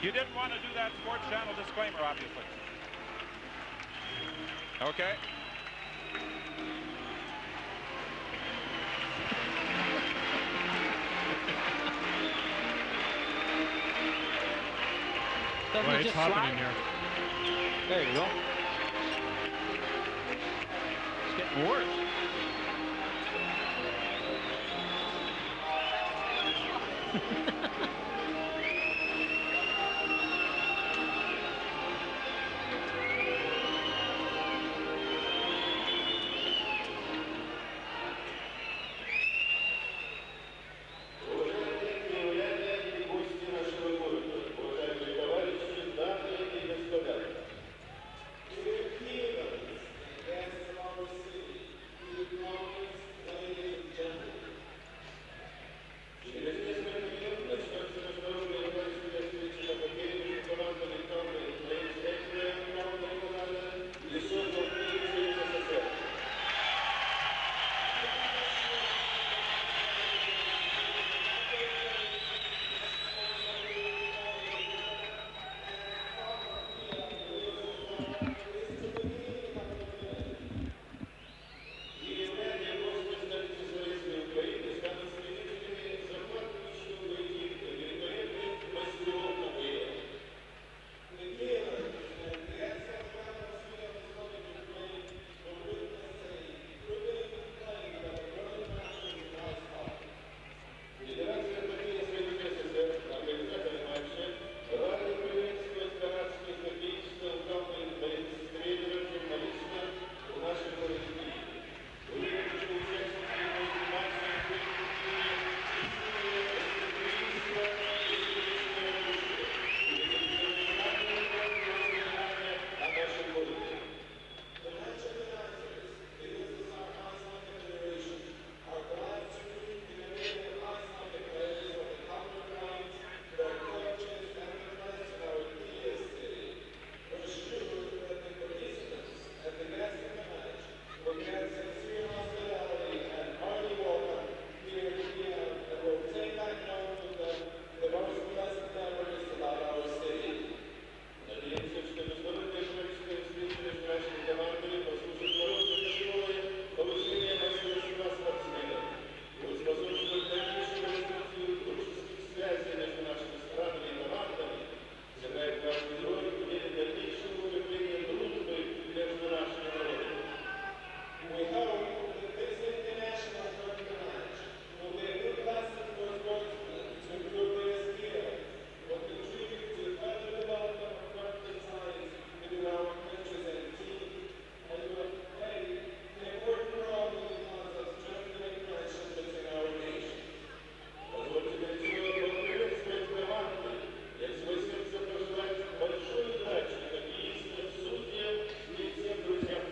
You didn't want to do that Sports Channel disclaimer, obviously. Okay. Doesn't it it's just hopping slide? in here. There you go. It's getting worse.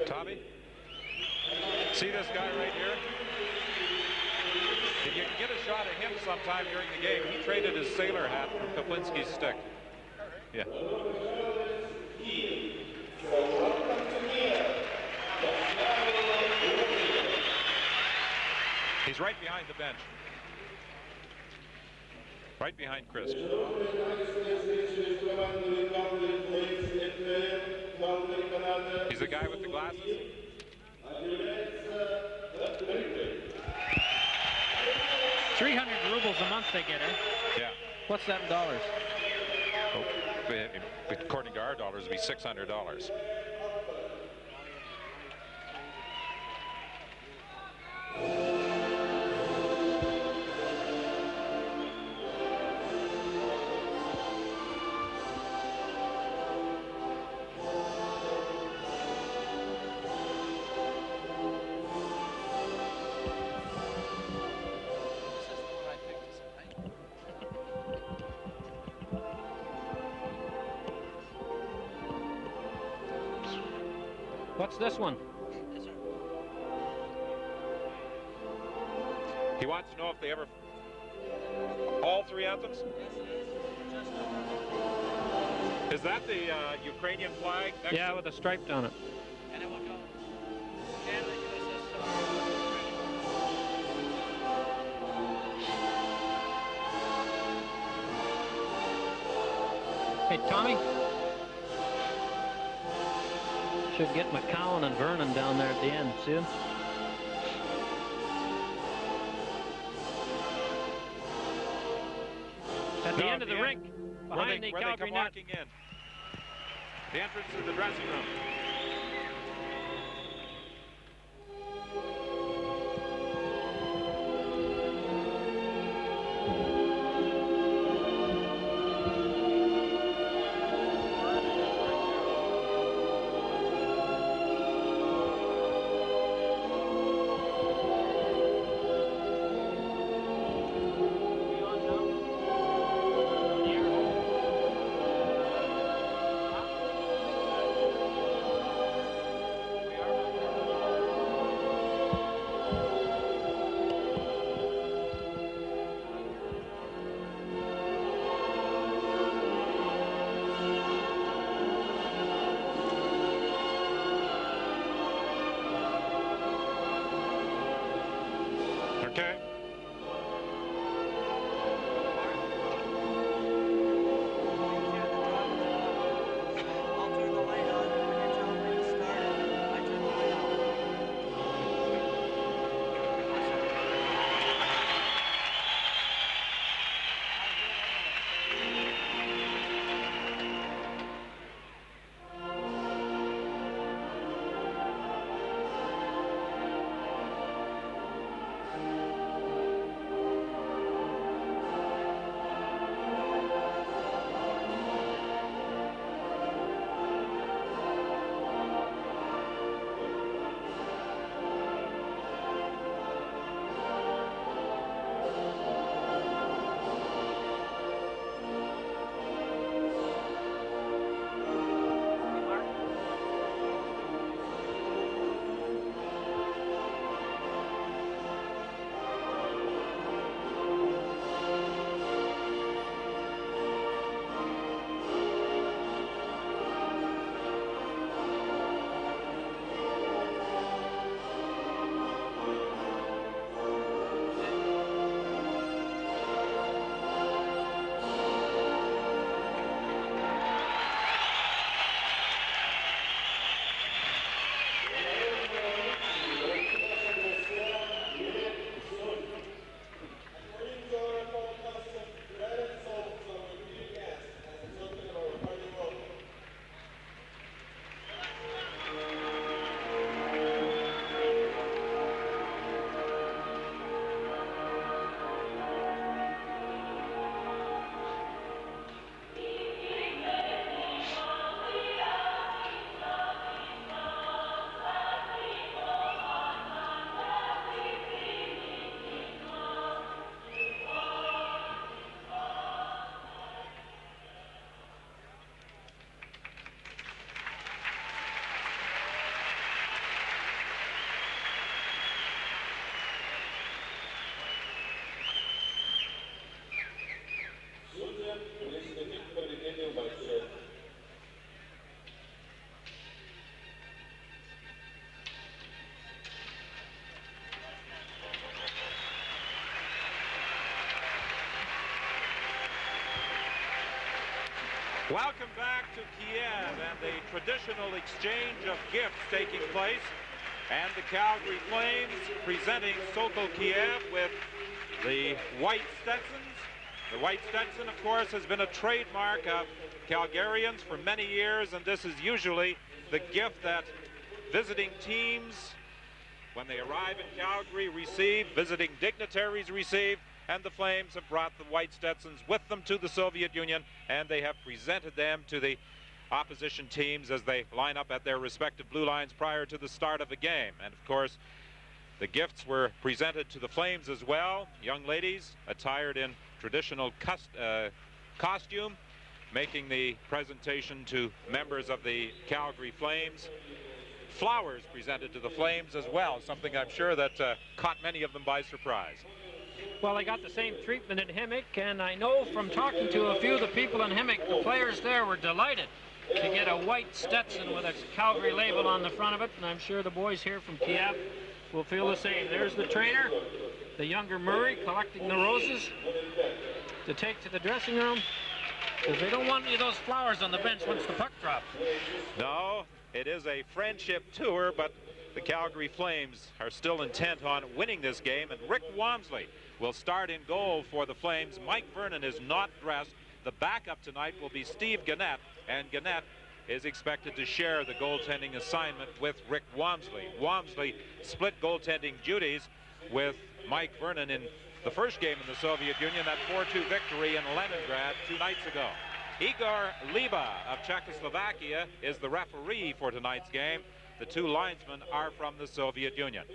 Tommy, see this guy right here? If you can get a shot at him sometime during the game, he traded his sailor hat for Kaplinski's stick. Yeah. He's right behind the bench. Right behind Chris. He's the guy with the glasses. $300 a month they get, eh? Yeah. What's that in dollars? Oh, according to our dollars, it'd be $600. What's this one? He wants to know if they ever... All three anthems? Is that the Ukrainian flag? Yeah, with a stripe on it. And it will go. And the USS Hey, Tommy. Should get McCowan and Vernon down there at the end. See him? At the end of the rink, behind the where Calgary they come net. walking in. The entrance to the dressing room. Okay. I'll turn the light on when you tell me to start it. I turn the light off. Welcome back to Kiev and the traditional exchange of gifts taking place, and the Calgary Flames presenting Sokol Kiev with the white Stetsons. The white Stetson, of course, has been a trademark of Calgarians for many years, and this is usually the gift that visiting teams, when they arrive in Calgary, receive, visiting dignitaries receive. And the Flames have brought the white Stetsons with them to the Soviet Union, and they have presented them to the opposition teams as they line up at their respective blue lines prior to the start of the game. And of course, the gifts were presented to the Flames as well. Young ladies attired in traditional costume, making the presentation to members of the Calgary Flames. Flowers presented to the Flames as well, something I'm sure that caught many of them by surprise. Well, they got the same treatment in Himmick, and I know from talking to a few of the people in Himmick, the players there were delighted to get a white Stetson with a Calgary label on the front of it, and I'm sure the boys here from Kiev will feel the same. There's the trainer, the younger Murray, collecting the roses to take to the dressing room. because they don't want any of those flowers on the bench once the puck drops. No, it is a friendship tour, but the Calgary Flames are still intent on winning this game, and Rick Wamsley will start in goal for the Flames. Mike Vernon is not dressed. The backup tonight will be Steve Gannett, and Gannett is expected to share the goaltending assignment with Rick Wamsley. Wamsley split goaltending duties with Mike Vernon in the first game in the Soviet Union, that 4-2 victory in Leningrad 2 nights ago. Igor Liba of Czechoslovakia is the referee for tonight's game. The two linesmen are from the Soviet Union.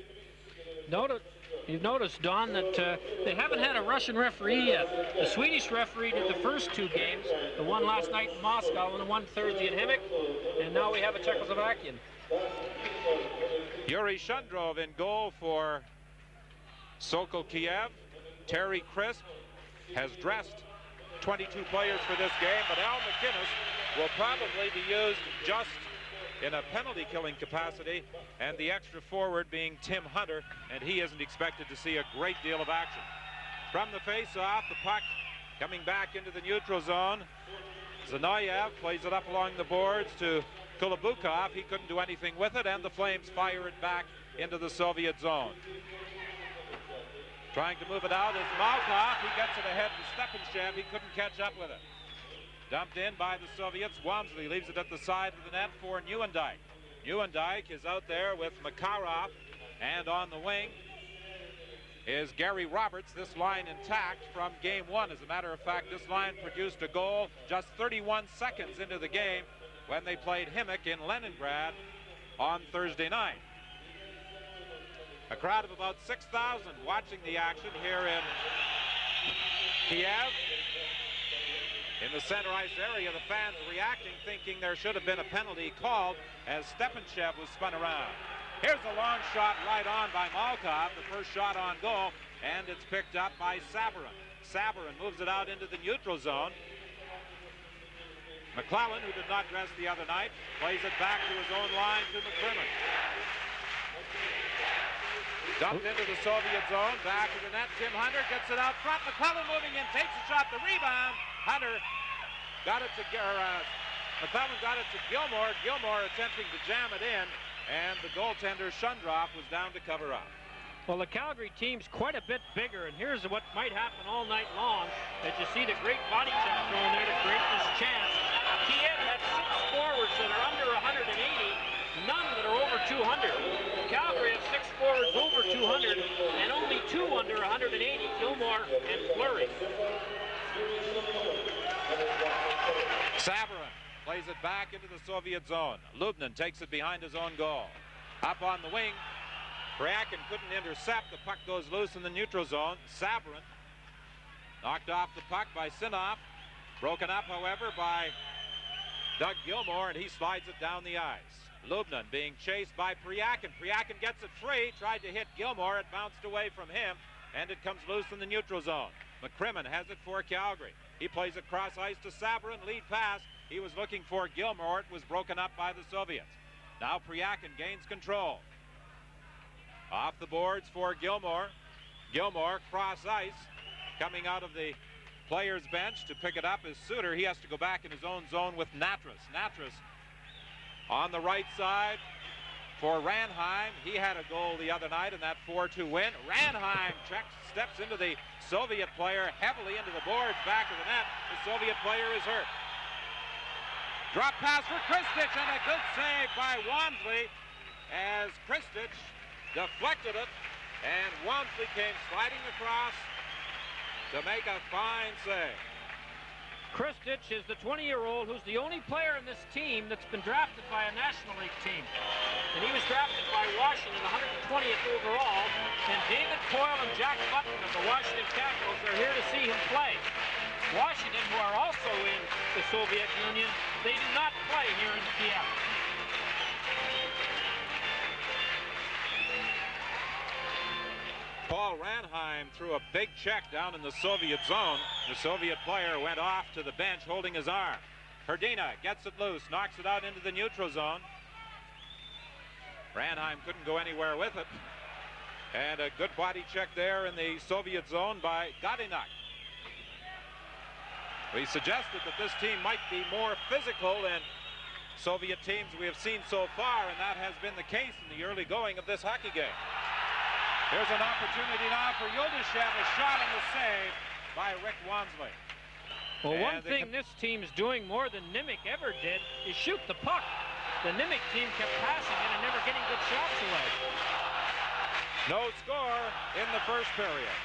You've noticed, Don, that they haven't had a Russian referee yet. The Swedish referee did the first 2 games, the one last night in Moscow and the one Thursday in Himmick, and now we have a Czechoslovakian. Yuri Shundrov in goal for Sokol Kiev. Terry Crisp has dressed 22 players for this game, but Al McInnes will probably be used just in a penalty killing capacity, and the extra forward being Tim Hunter, and he isn't expected to see a great deal of action. From the face-off, the puck coming back into the neutral zone. Zanayev plays it up along the boards to Kulabukov. He couldn't do anything with it, and the Flames fire it back into the Soviet zone. Trying to move it out is Malkov. He gets it ahead to Stephenchev. He couldn't catch up with it. Dumped in by the Soviets. Wamsley leaves it at the side of the net for Nieuwendyk. Nieuwendyk is out there with Makarov, and on the wing is Gary Roberts. This line intact from game 1. As a matter of fact, this line produced a goal just 31 seconds into the game when they played Himmick in Leningrad on Thursday night. A crowd of about 6,000 watching the action here in Kiev. In the center ice area, the fans reacting, thinking there should have been a penalty called as Stephenchev was spun around. Here's a long shot right on by Malkov, the first shot on goal, and it's picked up by Sabarin. Sabarin moves it out into the neutral zone. McClellan, who did not dress the other night, plays it back to his own line to McCrimmon. Dumped into the Soviet zone, back to the net. Tim Hunter gets it out front. McClellan moving in, takes a shot, the rebound. Hunter got it to, McClellan got it to Gilmore. Gilmore attempting to jam it in, and the goaltender Shundrov was down to cover up. Well, the Calgary team's quite a bit bigger, and here's what might happen all night long. As you see the great body check thrown there to create this chance. Kiev had 6 forwards that are under 180, none that are over 200. Calgary has 6 forwards over 200, and only 2 under 180, Gilmore and Fleury. Sabarin plays it back into the Soviet zone. Lubnin takes it behind his own goal. Up on the wing, Pryakin couldn't intercept. The puck goes loose in the neutral zone. Sabarin knocked off the puck by Sinov. Broken up, however, by Doug Gilmore, and he slides it down the ice. Lubnin being chased by Pryakin. Pryakin gets it free, tried to hit Gilmore. It bounced away from him, and it comes loose in the neutral zone. McCrimmon has it for Calgary. He plays it cross ice to Sabarin, lead pass. He was looking for Gilmore. It was broken up by the Soviets. Now Pryakin gains control. Off the boards for Gilmore. Gilmore cross ice. Coming out of the players' bench to pick it up is Suter. He has to go back in his own zone with Natras. Natras on the right side for Ranheim. He had a goal the other night in that 4-2 win. Ranheim steps into the Soviet player heavily into the boards, back of the net. The Soviet player is hurt. Drop pass for Kristich, and a good save by Wamsley as Kristich deflected it, and Wamsley came sliding across to make a fine save. Kristich is the 20-year-old who's the only player in this team that's been drafted by a National League team. And he was drafted by Washington, 120th overall. And David Coyle and Jack Button of the Washington Capitals are here to see him play. Washington, who are also in the Soviet Union, they do not play here in Kiev. Paul Ranheim threw a big check down in the Soviet zone. The Soviet player went off to the bench holding his arm. Hrdina gets it loose, knocks it out into the neutral zone. Ranheim couldn't go anywhere with it. And a good body check there in the Soviet zone by Godinak. We suggested that this team might be more physical than Soviet teams we have seen so far, and that has been the case in the early going of this hockey game. Here's an opportunity now for Yuldashev, a shot and a save by Rick Wamsley. Well, one thing this team is doing more than Nimick ever did is shoot the puck. The Nimick team kept passing it and never getting good shots away. No score in the first period.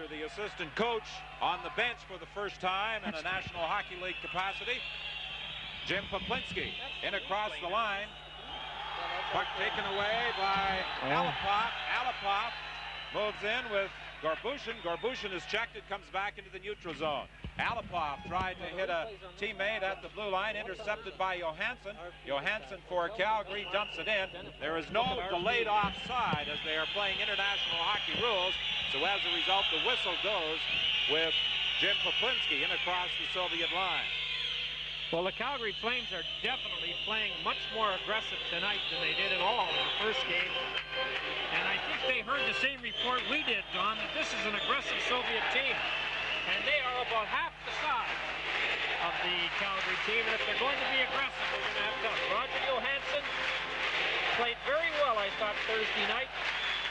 The assistant coach on the bench for the first time in a National Hockey League capacity. Jim Poplinski in across the line. Puck taken away by Alipov. Alipov moves in with Garbushin. Garbushin is checked. It comes back into the neutral zone. Alipov tried to hit a teammate at the blue line, intercepted by Johansson. Johansson for Calgary dumps it in. There is no delayed offside as they are playing international hockey rules. So as a result, the whistle goes with Jim Poplinski in across the Soviet line. Well, the Calgary Flames are definitely playing much more aggressive tonight than they did at all in the first game. And I think they heard the same report we did, Don, that this is an aggressive Soviet team. And they are about half the size of the Calgary team. And if they're going to be aggressive, they're going to have tough. Roger Johansson played very well, I thought, Thursday night.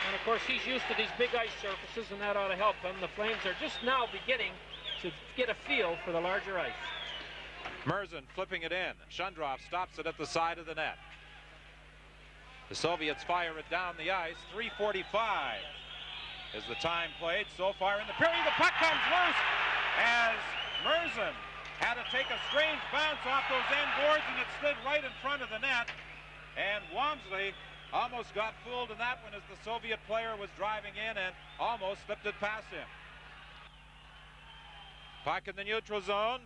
And, of course, he's used to these big ice surfaces, and that ought to help him. The Flames are just now beginning to get a feel for the larger ice. Murzin flipping it in. Shundrov stops it at the side of the net. The Soviets fire it down the ice. 3:45 is the time played so far in the period. The puck comes loose as Murzin had to take a strange bounce off those end boards, and it slid right in front of the net. And Wamsley almost got fooled in that one as the Soviet player was driving in and almost slipped it past him. Puck in the neutral zone.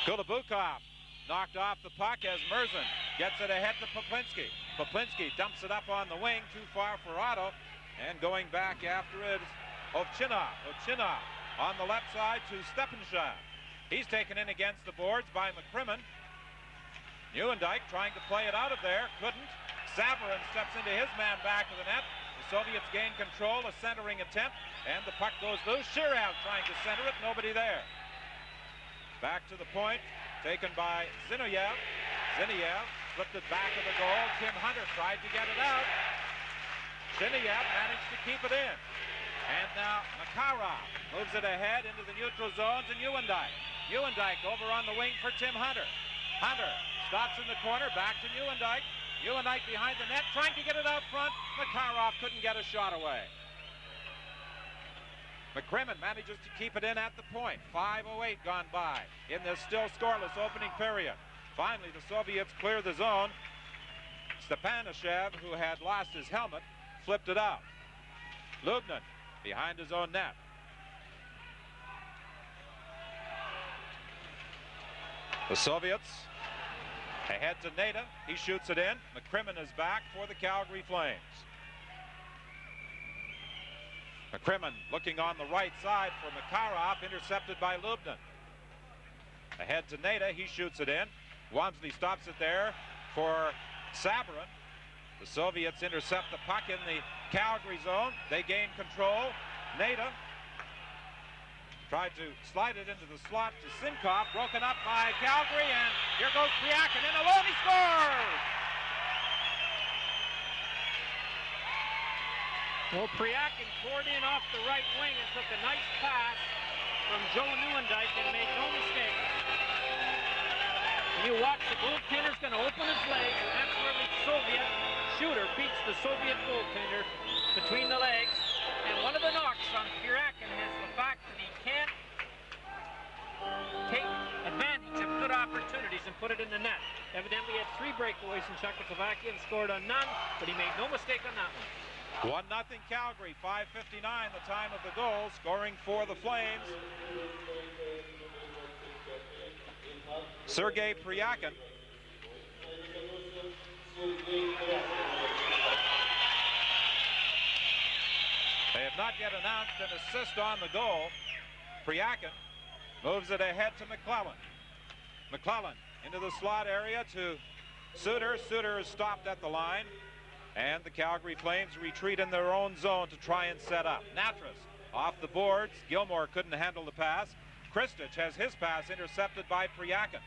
Kulabukov knocked off the puck as Murzin gets it ahead to Poplinski. Poplinski dumps it up on the wing, too far for Otto, and going back after it is Ovchinov. Ovchinov on the left side to Stepenshav. He's taken in against the boards by McCrimmon. Neuendijk trying to play it out of there, couldn't. Savarin steps into his man back of the net. The Soviets gain control, a centering attempt, and the puck goes loose. Shirov trying to center it, nobody there. Back to the point, taken by Zinoviev. Zinoviev flipped it back of the goal. Tim Hunter tried to get it out. Zinoviev managed to keep it in. And now Makarov moves it ahead into the neutral zone to Neuendijk. Neuendijk over on the wing for Tim Hunter. Hunter stops in the corner, back to Neuendijk. Neuendijk behind the net, trying to get it out front. Makarov couldn't get a shot away. McCrimmon manages to keep it in at the point. 5:08 gone by in this still scoreless opening period. Finally, the Soviets clear the zone. Stepanashev, who had lost his helmet, flipped it out. Lubnin behind his own net. The Soviets ahead to Nada. He shoots it in. McCrimmon is back for the Calgary Flames. McCrimmon looking on the right side for Makarov, intercepted by Lubnin. Ahead to Nada. He shoots it in. Wamsley stops it there for Savarin. The Soviets intercept the puck in the Calgary zone. They gain control. Nada tried to slide it into the slot to Sinkov, broken up by Calgary, and here goes Priakin in alone, he scores! Well, Priakin poured in off the right wing and took a nice pass from Joe Neuendijk and made no mistake. And you watch, the goaltender's going to open his legs, and that's where the Soviet shooter beats the Soviet goaltender between the legs. And one of the knocks on Priakin is the fact that he can't take advantage of good opportunities and put it in the net. Evidently had 3 breakaways in Czechoslovakia and scored on none, but he made no mistake on that one. 1-0 Calgary, 5:59 the time of the goal, scoring for the Flames. Sergei Pryakin. They have not yet announced an assist on the goal. Pryakin moves it ahead to McClellan. McClellan into the slot area to Suter. Suter is stopped at the line. And the Calgary Flames retreat in their own zone to try and set up. Natras off the boards. Gilmore couldn't handle the pass. Kristich has his pass intercepted by Pryakin.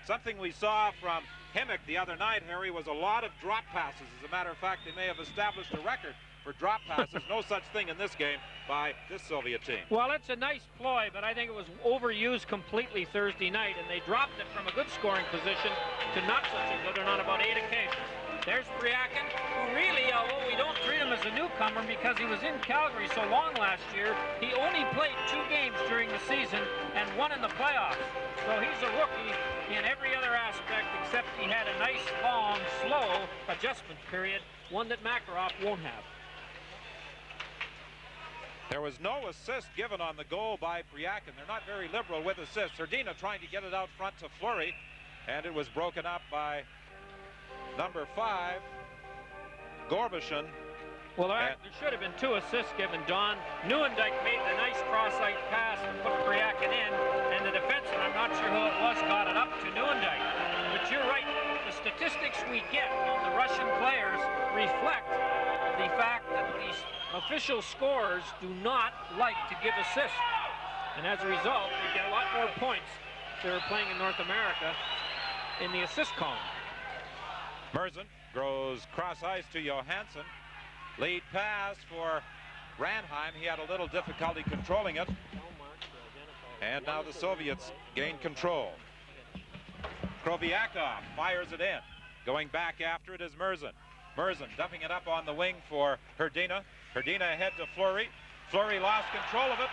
Something we saw from Himmick the other night, Harry, was a lot of drop passes. As a matter of fact, they may have established a record for drop passes. No such thing in this game by this Soviet team. Well, it's a nice ploy, but I think it was overused completely Thursday night, and they dropped it from a good scoring position to not such a good one on about 8 occasions. There's Pryakin, who really, although we don't treat him as a newcomer because he was in Calgary so long last year, he only played 2 games during the season and 1 in the playoffs. So he's a rookie in every other aspect except he had a nice, long, slow adjustment period, one that Makarov won't have. There was no assist given on the goal by Pryakin. They're not very liberal with assists. Hrdina trying to get it out front to Fleury, and it was broken up by number 5, Gorbishin. Well, there should have been 2 assists given, Don. Nieuwendyk made the nice cross-site pass and put Pryakin in, and the defenseman, I'm not sure who it was, got it up to Nieuwendyk. But you're right, the statistics we get on the Russian players reflect the fact that these official scorers do not like to give assists. And as a result, they get a lot more points if they're playing in North America in the assist column. Merzen goes cross ice to Johansson. Lead pass for Ranheim. He had a little difficulty controlling it. And now the Soviets gain control. Kroviakov fires it in. Going back after it is Merzen. Merzen dumping it up on the wing for Hrdina. Hrdina ahead to Fleury. Fleury lost control of it.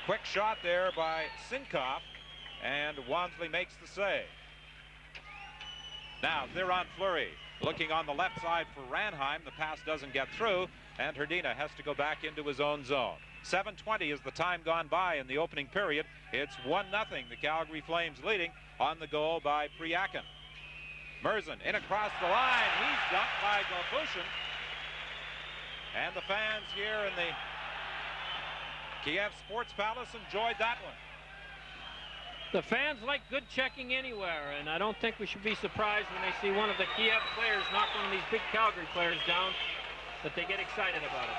Quick shot there by Sinkoff. And Wansley makes the save. Now they're on Fleury. Looking on the left side for Ranheim. The pass doesn't get through. And Hrdina has to go back into his own zone. 7:20 is the time gone by in the opening period. It's 1-0. The Calgary Flames leading on the goal by Pryakin. Merzen in across the line. He's dumped by Gorbushin. And the fans here in the Kiev Sports Palace enjoyed that one. The fans like good checking anywhere, and I don't think we should be surprised when they see one of the Kiev players knock one of these big Calgary players down, that they get excited about it.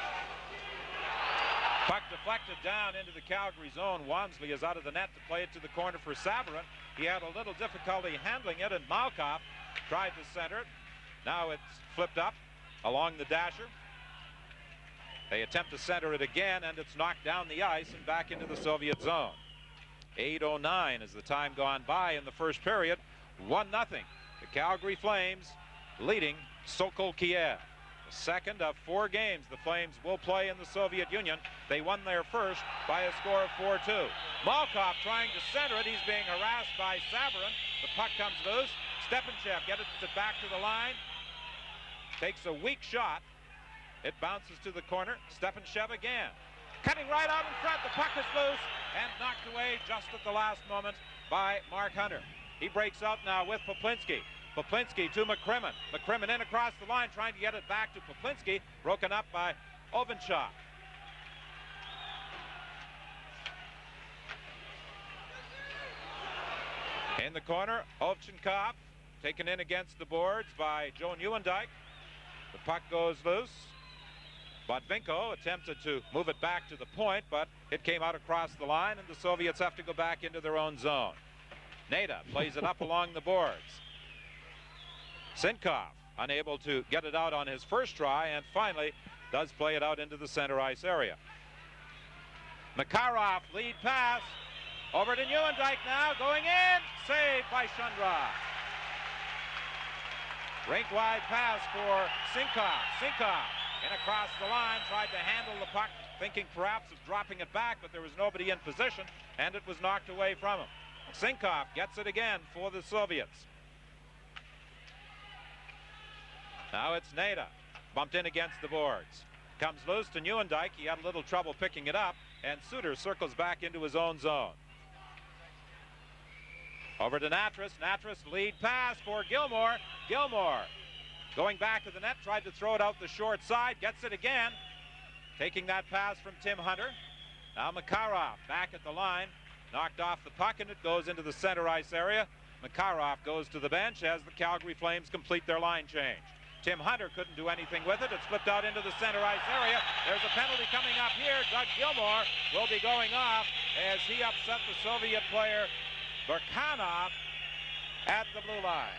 Puck deflected down into the Calgary zone. Wansley is out of the net to play it to the corner for Savarin. He had a little difficulty handling it, and Malkov tried to center it. Now it's flipped up along the dasher. They attempt to center it again, and it's knocked down the ice and back into the Soviet zone. 8:09 is the time gone by in the first period. 1-0. The Calgary Flames leading Sokol Kiev. The second of 4 games the Flames will play in the Soviet Union. They won their first by a score of 4-2. Malkov trying to center it. He's being harassed by Savarin. The puck comes loose. Stepanchev gets it back to the line. Takes a weak shot. It bounces to the corner. Stepanchev again. Cutting right out in front. The puck is loose and knocked away just at the last moment by Mark Hunter. He breaks out now with Poplinski. Poplinski to McCrimmon. McCrimmon in across the line trying to get it back to Poplinski. Broken up by Ovenchuk. In the corner, Ovchenkov taken in against the boards by Joe Nieuwendyk. The puck goes loose. Botvinko attempted to move it back to the point, but it came out across the line, and the Soviets have to go back into their own zone. Nada plays it up along the boards. Sinkoff unable to get it out on his first try, and finally does play it out into the center ice area. Makarov lead pass over to Nieuwendyk now, going in, saved by Shundra. Rink wide pass for Sinkoff. Sinkoff in across the line, tried to handle the puck, thinking perhaps of dropping it back, but there was nobody in position, and it was knocked away from him. Sinkoff gets it again for the Soviets. Now it's Nada. Bumped in against the boards. Comes loose to Nieuwendyk. He had a little trouble picking it up. And Suter circles back into his own zone. Over to Natras. Natras lead pass for Gilmore. Gilmore going back to the net. Tried to throw it out the short side. Gets it again. Taking that pass from Tim Hunter. Now Makarov back at the line. Knocked off the puck and it goes into the center ice area. Makarov goes to the bench as the Calgary Flames complete their line change. Tim Hunter couldn't do anything with it. It's flipped out into the center ice area. There's a penalty coming up here. Doug Gilmore will be going off as he upset the Soviet player Burkanov at the blue line.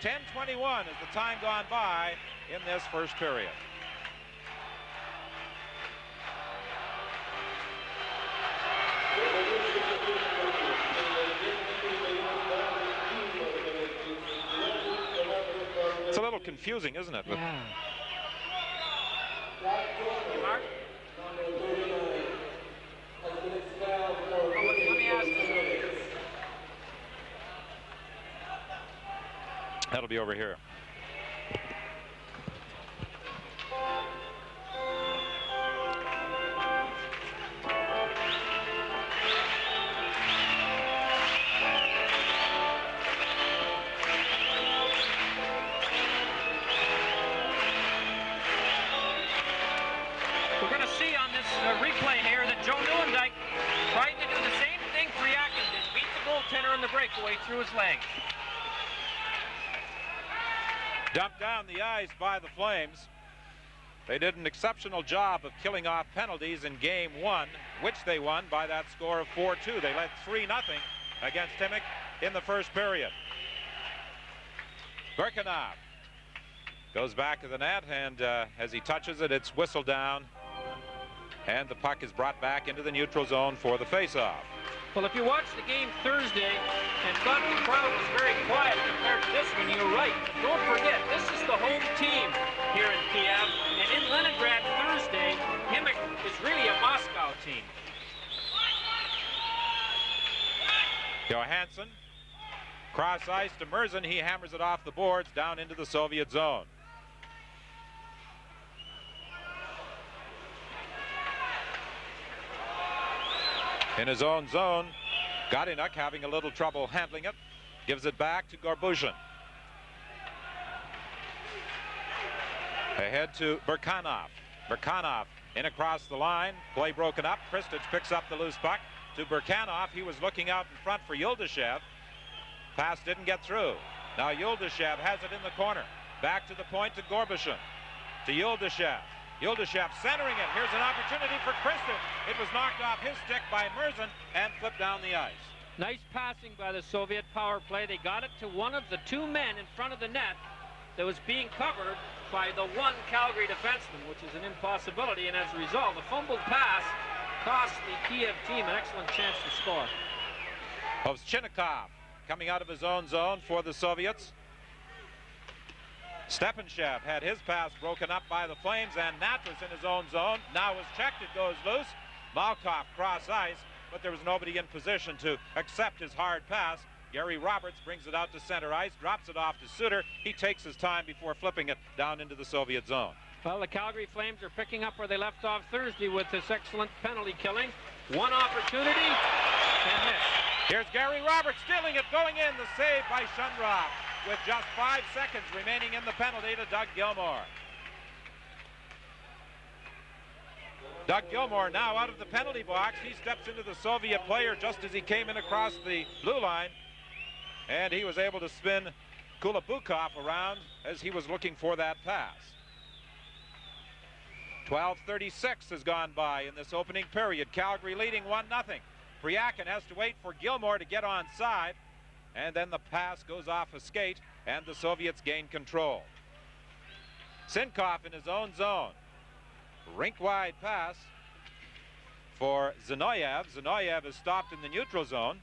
10:21 is the time gone by in this first period. It's a little confusing, isn't it? Yeah. Hey, Mark? Let me ask you. That'll be over here. We're going to see on this replay here that Joe Nieuwendyk tried to do the same thing Priakin did. Beat the goaltender in the breakaway through his legs. Dumped down the ice by the Flames. They did an exceptional job of killing off penalties in game one, which they won by that score of 4-2. They led 3-0 against Timok in the first period. Burkanov goes back to the net, and as he touches it, it's whistled down, and the puck is brought back into the neutral zone for the faceoff. Well, if you watched the game Thursday and thought the crowd was very quiet compared to this one, you're right. But don't forget, this is the home team here in Kiev. And in Leningrad Thursday, Himik is really a Moscow team. Johansson, cross ice to Murzin. He hammers it off the boards down into the Soviet zone. In his own zone, Godinuk having a little trouble handling it. Gives it back to Gorbushin. Ahead to Burkanov. Burkanov in across the line. Play broken up. Kristich picks up the loose puck to Burkanov. He was looking out in front for Yuldashev. Pass didn't get through. Now Yuldashev has it in the corner. Back to the point to Gorbushin. To Yuldashev. Yuldashev centering it. Here's an opportunity for Kristich. It was knocked off his stick by Murzin and flipped down the ice. Nice passing by the Soviet power play. They got it to one of the two men in front of the net that was being covered by the one Calgary defenseman, which is an impossibility, and as a result, the fumbled pass cost the Kiev team an excellent chance to score. Ovchinnikov coming out of his own zone for the Soviets. Stepanshev had his pass broken up by the Flames, and Natras in his own zone. Now is checked, it goes loose. Malkoff cross ice, but there was nobody in position to accept his hard pass. Gary Roberts brings it out to center ice, drops it off to Suter. He takes his time before flipping it down into the Soviet zone. Well, the Calgary Flames are picking up where they left off Thursday with this excellent penalty killing. One opportunity and miss. Here's Gary Roberts stealing it, going in, the save by Shunrock with just 5 seconds remaining in the penalty to Doug Gilmore. Doug Gilmore now out of the penalty box. He steps into the Soviet player just as he came in across the blue line, and he was able to spin Kulabukov around as he was looking for that pass. 12:36 has gone by in this opening period. Calgary leading 1-0. Priakin has to wait for Gilmore to get on side, and then the pass goes off a skate, and the Soviets gain control. Sinkov in his own zone. Rink-wide pass for Zinoyev. Zinoyev is stopped in the neutral zone.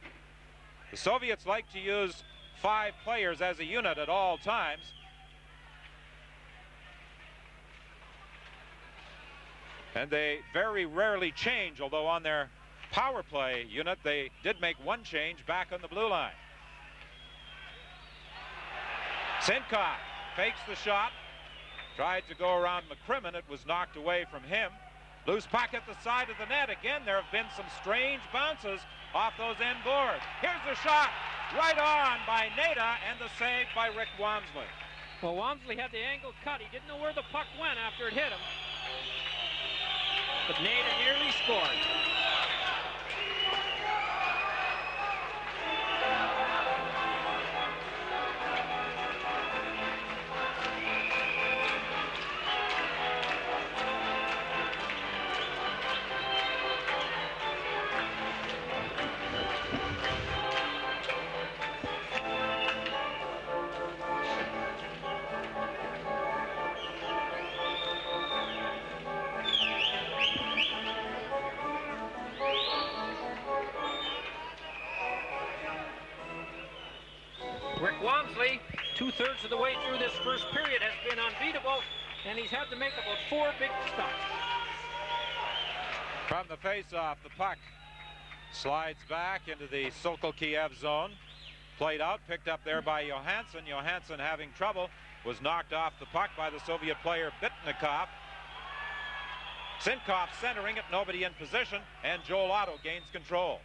The Soviets like to use 5 players as a unit at all times. And they very rarely change, although on their power play unit they did make one change back on the blue line. Sinkov fakes the shot, Tried to go around McCrimmon. It was knocked away from him. Loose puck at the side of the net. Again, there have been some strange bounces off those end boards. Here's the shot. Right on by Nada, and the save by Rick Wamsley. Well, Wamsley had the angle cut. He didn't know where the puck went after it hit him. But Nada nearly scored. Rick Wamsley, 2/3 of the way through this first period, has been unbeatable, and he's had to make about 4 big stops. From the face-off, the puck slides back into the Sokol Kiev zone. Played out, picked up there by Johansson. Johansson having trouble, was knocked off the puck by the Soviet player Bitnikov. Sinkov centering it, nobody in position, and Joel Otto gains control.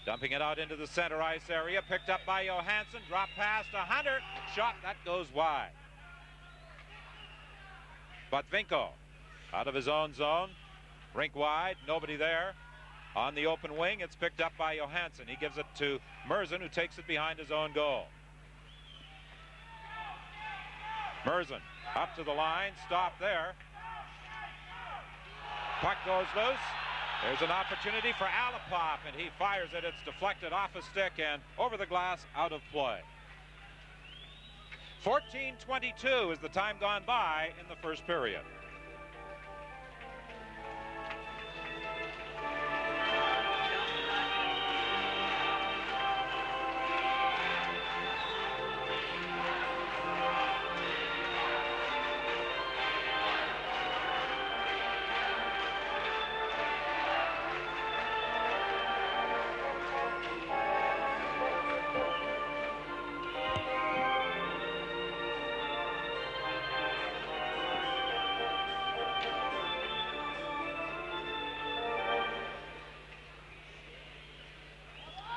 Dumping it out into the center ice area, picked up by Johansson, dropped past Hunter, shot, that goes wide. Botvinko out of his own zone, rink wide, nobody there. On the open wing, it's picked up by Johansson. He gives it to Merzen, who takes it behind his own goal. Merzen up to the line, stop there. Puck goes loose. There's an opportunity for Alipov, and he fires it. It's deflected off a stick and over the glass, out of play. 14:22 is the time gone by in the first period.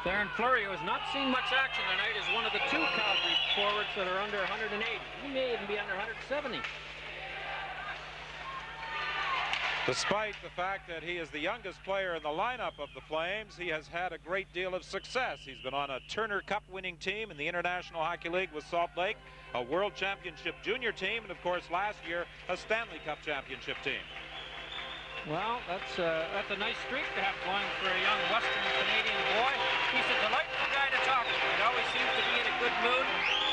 Theron Fleury, who has not seen much action tonight, is one of the 2 Calgary forwards that are under 180. He may even be under 170. Despite the fact that he is the youngest player in the lineup of the Flames, he has had a great deal of success. He's been on a Turner Cup winning team in the International Hockey League with Salt Lake, a World Championship junior team, and of course last year a Stanley Cup championship team. Well, that's a nice streak to have going for a young Western Canadian boy. He's a delightful guy to talk to. He always seems to be in a good mood,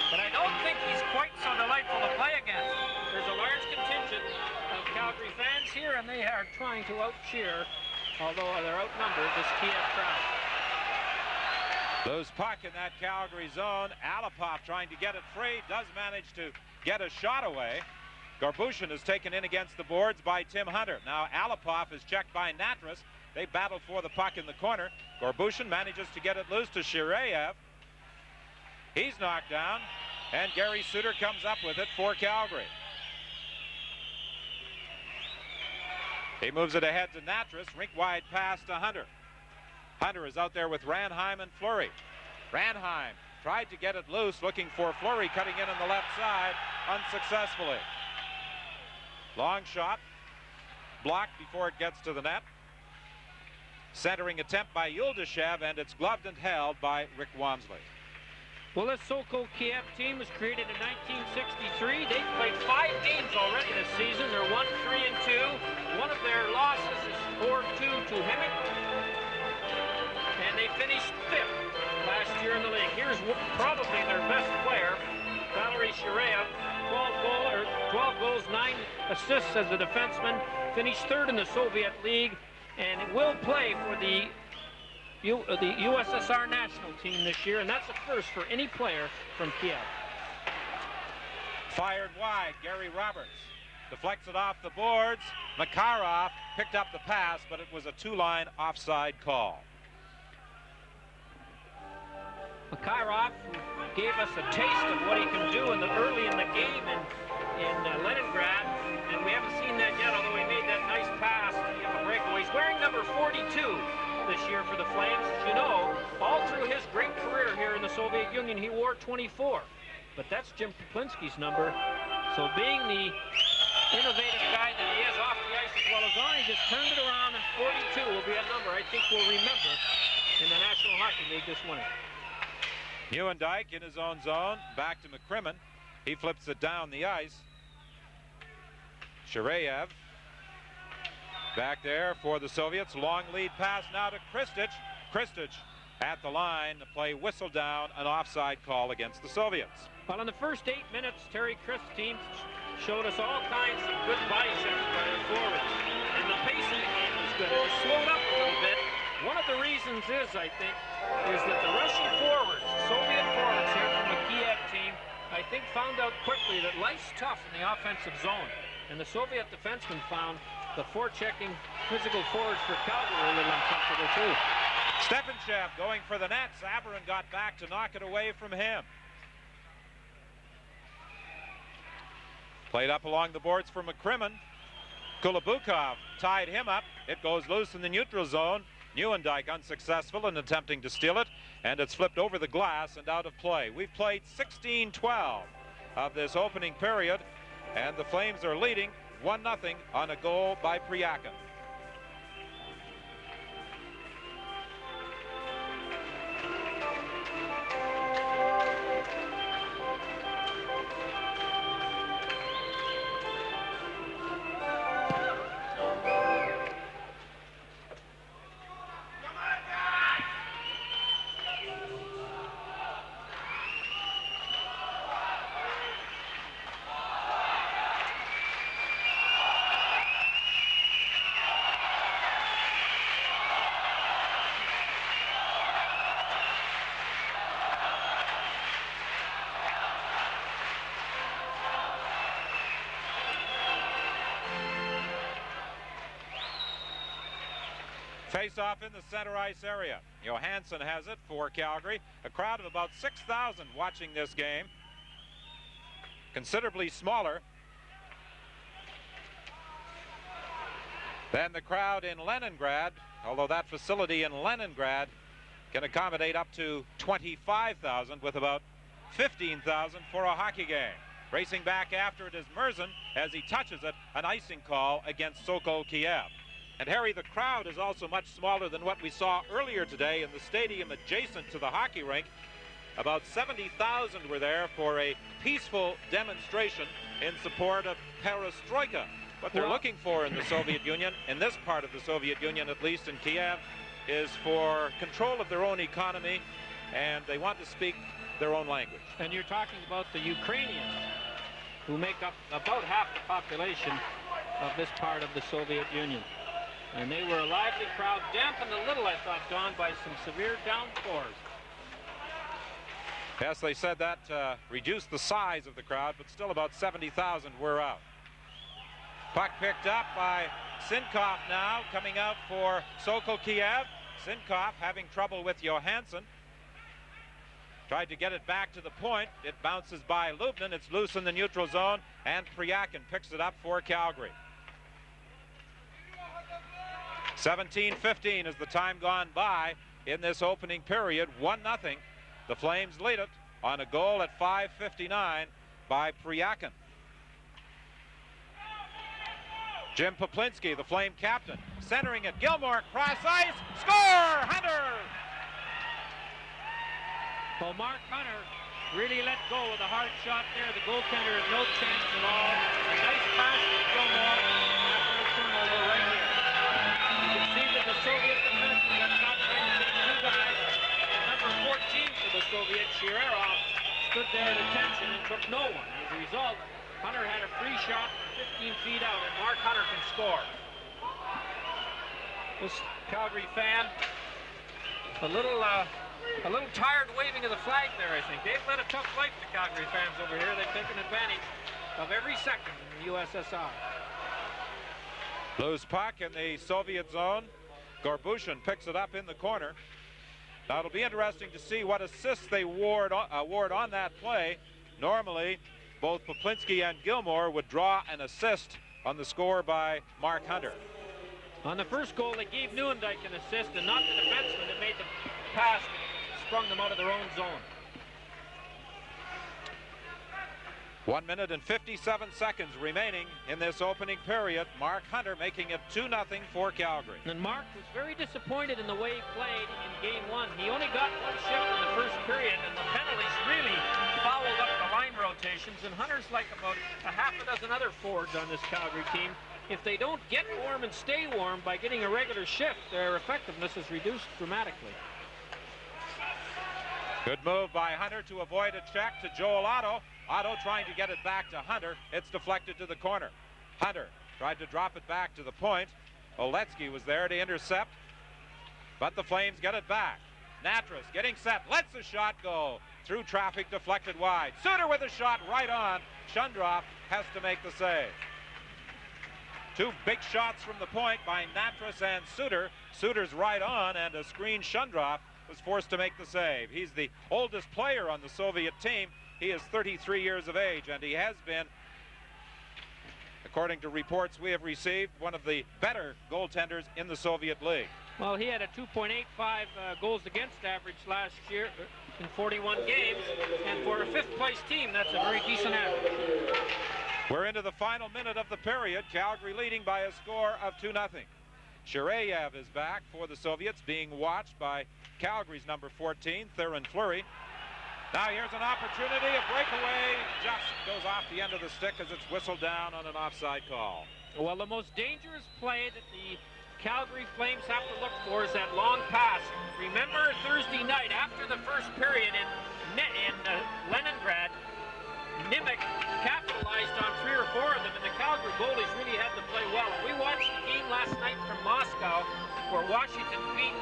but I don't think he's quite so delightful to play against. There's a large contingent of Calgary fans here, and they are trying to out-cheer, although they're outnumbered, this Kiev crowd. Loose puck in that Calgary zone. Alipov trying to get it free, does manage to get a shot away. Gorbushin is taken in against the boards by Tim Hunter. Now Alipov is checked by Natras. They battle for the puck in the corner. Gorbushin manages to get it loose to Shireyev. He's knocked down, and Gary Suter comes up with it for Calgary. He moves it ahead to Natras. Rink wide pass to Hunter. Hunter is out there with Ranheim and Fleury. Ranheim tried to get it loose, looking for Fleury cutting in on the left side, unsuccessfully. Long shot, blocked before it gets to the net. Centering attempt by Yuldashev, and it's gloved and held by Rick Wamsley. Well, this Sokol Kiev team was created in 1963. They've played 5 games already this season. They're 1-3-2. One of their losses is 4-2 to Hemmick. And they finished 5th last year in the league. Here's probably their best player, Valery Shireyev. 12 goals, 9 assists as a defenseman. Finished 3rd in the Soviet League, and will play for the USSR national team this year, and that's a first for any player from Kiev. Fired wide, Gary Roberts deflects it off the boards. Makarov picked up the pass, but it was a 2-line offside call. Makarov, who gave us a taste of what he can do early in the game in in Leningrad, and we haven't seen that yet, although he made that nice pass on the breakaway. He's wearing number 42 this year for the Flames. As you know, all through his great career here in the Soviet Union, he wore 24. But that's Jim Poplinski's number. So being the innovative guy that he is off the ice as well as on, he just turned it around, and 42 will be a number I think we'll remember in the National Hockey League this winter. Neuendijk in his own zone, back to McCrimmon. He flips it down the ice. Shireyev back there for the Soviets. Long lead pass now to Kristich. Kristich at the line. The play whistled down, an offside call against the Soviets. Well, in the first 8 minutes, Terry Christ's team showed us all kinds of good body checks by their forwards. And the pace of the game was good. It was slowed up a little bit. One of the reasons is, I think, is that the Russian forwards, Soviet forwards here from the Kiev team, I think found out quickly that life's tough in the offensive zone. And the Soviet defensemen found the forechecking physical forwards for Calgary were a little uncomfortable too. Stefanchev going for the net. Sabarin got back to knock it away from him. Played up along the boards for McCrimmon. Kulabukov tied him up. It goes loose in the neutral zone. Neuendijk unsuccessful in attempting to steal it, and it's flipped over the glass and out of play. We've played 16-12 of this opening period, and the Flames are leading 1-0 on a goal by Priakin. Face-off in the center ice area. Johansson has it for Calgary. A crowd of about 6,000 watching this game. Considerably smaller than the crowd in Leningrad, although that facility in Leningrad can accommodate up to 25,000 with about 15,000 for a hockey game. Racing back after it is Murzin as he touches it, an icing call against Sokol Kiev. And Harry, the crowd is also much smaller than what we saw earlier today in the stadium adjacent to the hockey rink. About 70,000 were there for a peaceful demonstration in support of perestroika. What they're looking for in the Soviet Union, in this part of the Soviet Union, at least in Kiev, is for control of their own economy, and they want to speak their own language. And you're talking about the Ukrainians, who make up about half the population of this part of the Soviet Union. And they were a lively crowd, dampened a little, I thought, Don, by some severe downpours. Yes, they said that reduced the size of the crowd, but still about 70,000 were out. Puck picked up by Sinkov now, coming out for Sokol Kiev. Sinkov having trouble with Johansson. Tried to get it back to the point. It bounces by Lubnin. It's loose in the neutral zone, and Priakin picks it up for Calgary. 17:15 is the time gone by in this opening period. 1-0. The Flames lead it on a goal at 5:59 by Priakin. Jim Poplinski, the Flame captain, centering it. Gilmore, cross ice, score! Hunter! Well, Mark Hunter really let go with a hard shot there. The goaltender had no chance at all. A nice pass to Gilmore after a turnover right here. You can see that the Soviet defenseman got caught between two guys. And number 14 for the Soviet, Shirerov, stood there at attention and took no one. As a result, Hunter had a free shot 15 feet out, and Mark Hunter can score. This Calgary fan, a little tired waving of the flag there, I think. They've led a tough life, the Calgary fans over here. They've taken advantage of every second in the USSR. Loose puck in the Soviet zone. Gorbushin picks it up in the corner. Now it'll be interesting to see what assists they award on that play. Normally, both Poplinski and Gilmore would draw an assist on the score by Mark Hunter. On the first goal, they gave Nieuwendyk an assist and not the defenseman that made the pass that sprung them out of their own zone. 1 minute and 57 seconds remaining in this opening period. Mark Hunter making it 2-0 for Calgary. And Mark was very disappointed in the way he played in game one. He only got one shift in the first period, and the penalties really fouled up the line rotations. And Hunter's like about a half a dozen other forwards on this Calgary team. If they don't get warm and stay warm by getting a regular shift, their effectiveness is reduced dramatically. Good move by Hunter to avoid a check to Joel Otto. Otto trying to get it back to Hunter. It's deflected to the corner. Hunter tried to drop it back to the point. Oletsky was there to intercept, but the Flames get it back. Natras getting set, lets the shot go. Through traffic, deflected wide. Suter with a shot right on. Shundroff has to make the save. Two big shots from the point by Natras and Suter. Suter's right on, and a screen. Shundroff was forced to make the save. He's the oldest player on the Soviet team. He is 33 years of age, and he has been, according to reports we have received, one of the better goaltenders in the Soviet League. Well, he had a 2.85 goals against average last year in 41 games, and for a fifth-place team, that's a very decent average. We're into the final minute of the period. Calgary leading by a score of 2-0. Shireyev is back for the Soviets, being watched by Calgary's number 14, Theron Fleury. Now here's an opportunity, a breakaway, just goes off the end of the stick as it's whistled down on an offside call. Well, the most dangerous play that the Calgary Flames have to look for is that long pass. Remember Thursday night after the first period in Leningrad, Nimick capitalized on 3 or 4 of them, and the Calgary goalies really had to play well. We watched the game last night from Moscow, where Washington beat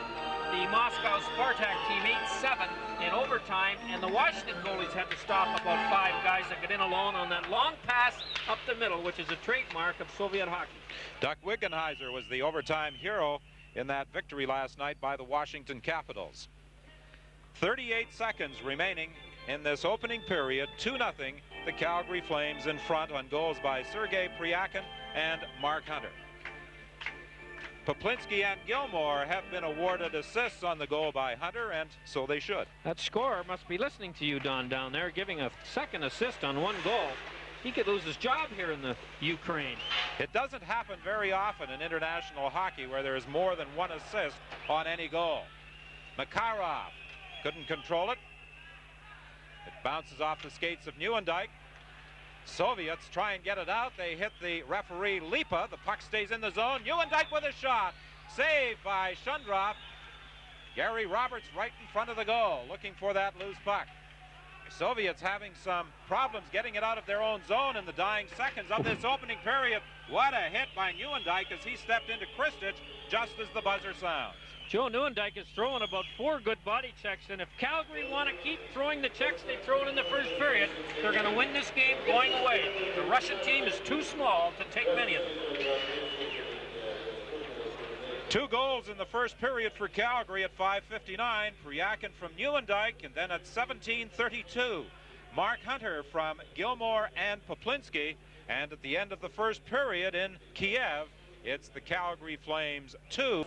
the Moscow Spartak team 8-7 in overtime, and the Washington goalies had to stop about 5 guys that got in alone on that long pass up the middle, which is a trademark of Soviet hockey. Duck Wickenheiser was the overtime hero in that victory last night by the Washington Capitals. 38 seconds remaining in this opening period. 2-0, the Calgary Flames in front on goals by Sergei Pryakin and Mark Hunter. Poplinski and Gilmore have been awarded assists on the goal by Hunter, and so they should. That scorer must be listening to you, Don, down there, giving a second assist on 1 goal. He could lose his job here in the Ukraine. It doesn't happen very often in international hockey where there is more than 1 assist on any goal. Makarov couldn't control it. It bounces off the skates of Nieuwendyk. Soviets try and get it out. They hit the referee Lipa. The puck stays in the zone. Nieuwendyk with a shot. Saved by Shundroff. Gary Roberts right in front of the goal, looking for that loose puck. Soviets having some problems getting it out of their own zone in the dying seconds of this opening period. What a hit by Nieuwendyk as he stepped into Kristich just as the buzzer sounds. Joe Nieuwendyk is throwing about 4 good body checks, and if Calgary want to keep throwing the checks they throw in the first period, they're going to win this game going away. The Russian team is too small to take many of them. 2 goals in the first period for Calgary at 5:59. Pryakin from Nieuwendyk, and then at 17:32, Mark Hunter from Gilmore and Poplinski. And at the end of the first period in Kiev, it's the Calgary Flames 2.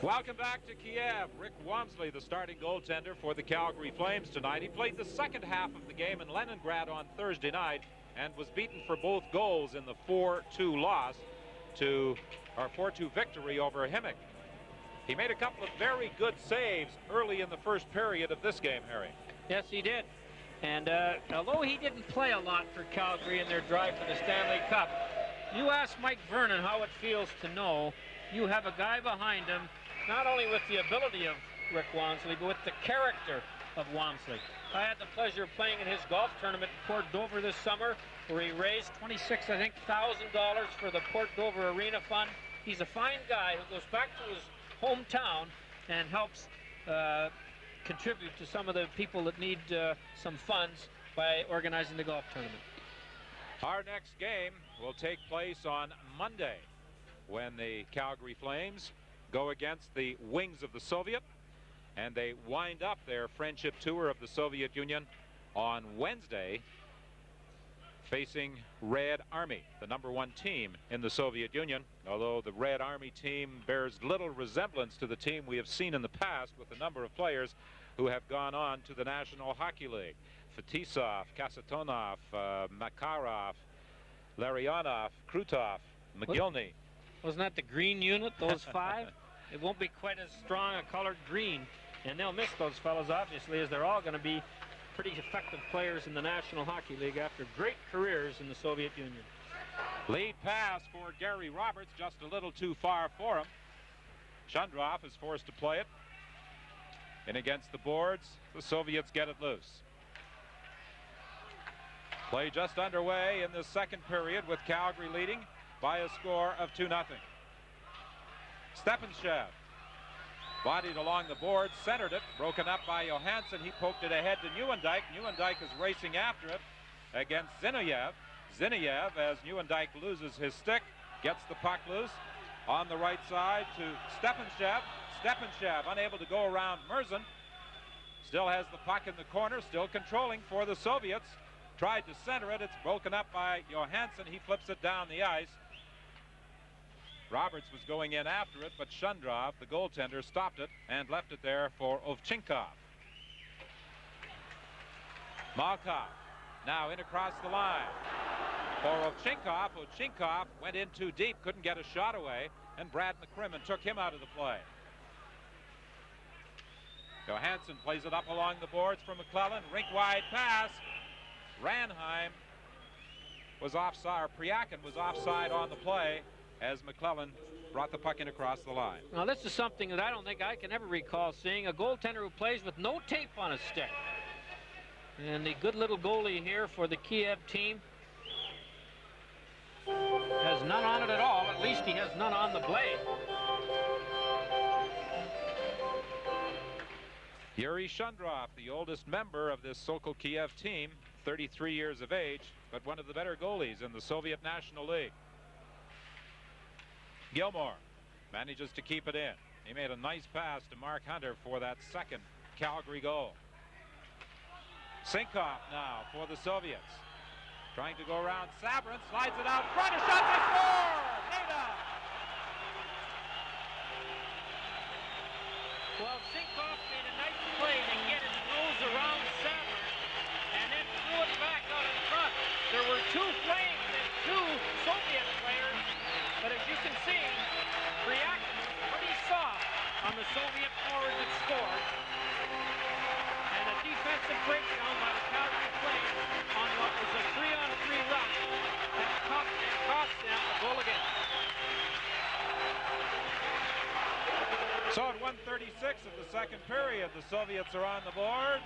Welcome back to Kiev. Rick Wamsley, the starting goaltender for the Calgary Flames tonight. He played the second half of the game in Leningrad on Thursday night and was beaten for both goals in the 4-2 loss to our 4-2 victory over Himmick. He made a couple of very good saves early in the first period of this game, Harry. Yes, he did. And although he didn't play a lot for Calgary in their drive for the Stanley Cup, you ask Mike Vernon how it feels to know you have a guy behind him, not only with the ability of Rick Wamsley, but with the character of Wamsley. I had the pleasure of playing in his golf tournament in Port Dover this summer, where he raised $26,000 for the Port Dover Arena Fund. He's a fine guy who goes back to his hometown and helps contribute to some of the people that need some funds by organizing the golf tournament. Our next game will take place on Monday when the Calgary Flames go against the Wings of the Soviet. And they wind up their friendship tour of the Soviet Union on Wednesday, facing Red Army, the #1 team in the Soviet Union, although the Red Army team bears little resemblance to the team we have seen in the past, with a number of players who have gone on to the National Hockey League. Fetisov, Kasatonov, Makarov, Larionov, Krutov, McGillney. Wasn't that the green unit, those 5? It won't be quite as strong a colored green, and they'll miss those fellows, obviously, as they're all going to be pretty effective players in the National Hockey League after great careers in the Soviet Union. Lead pass for Gary Roberts, just a little too far for him. Shundrov is forced to play it. In against the boards, the Soviets get it loose. Play just underway in the second period, with Calgary leading by a score of 2-0. Stepanshev bodied along the board, centered it, broken up by Johansson. He poked it ahead to Nieuwendyk. Nieuwendyk is racing after it against Zinoviev. Zinoviev, as Nieuwendyk loses his stick, gets the puck loose on the right side to Stepanshev. Stepanshev unable to go around Murzin. Still has the puck in the corner, still controlling for the Soviets. Tried to center it. It's broken up by Johansson. He flips it down the ice. Roberts was going in after it, but Shundrov, the goaltender, stopped it and left it there for Ovchinkov. Malkov now in across the line for Ovchinkov. Ovchinkov went in too deep, couldn't get a shot away, and Brad McCrimmon took him out of the play. Johansson plays it up along the boards for McClellan. Rink-wide pass. Ranheim was offside, or Priakin was offside on the play as McClellan brought the puck in across the line. Now, this is something that I don't think I can ever recall seeing, a goaltender who plays with no tape on his stick. And the good little goalie here for the Kiev team has none on it at all. At least he has none on the blade. Yuri Shundrov, the oldest member of this Sokol Kiev team, 33 years of age, but one of the better goalies in the Soviet National League. Gilmore manages to keep it in. He made a nice pass to Mark Hunter for that second Calgary goal. Sinkov now for the Soviets. Trying to go around Sabrin, slides it out front, a shot, they score! Nada! Well, Sinkov made a nice play to get his nose around Sabrin and then threw it back out in front. There were 2 Flames and 2 Soviet players, but as you can see, Priakin was pretty soft on the Soviet forward that scored. And a defensive breakdown by the Calgary Flames on what was a 3-on-3 run that cost them a goal again. So at 1:36 of the second period, the Soviets are on the board.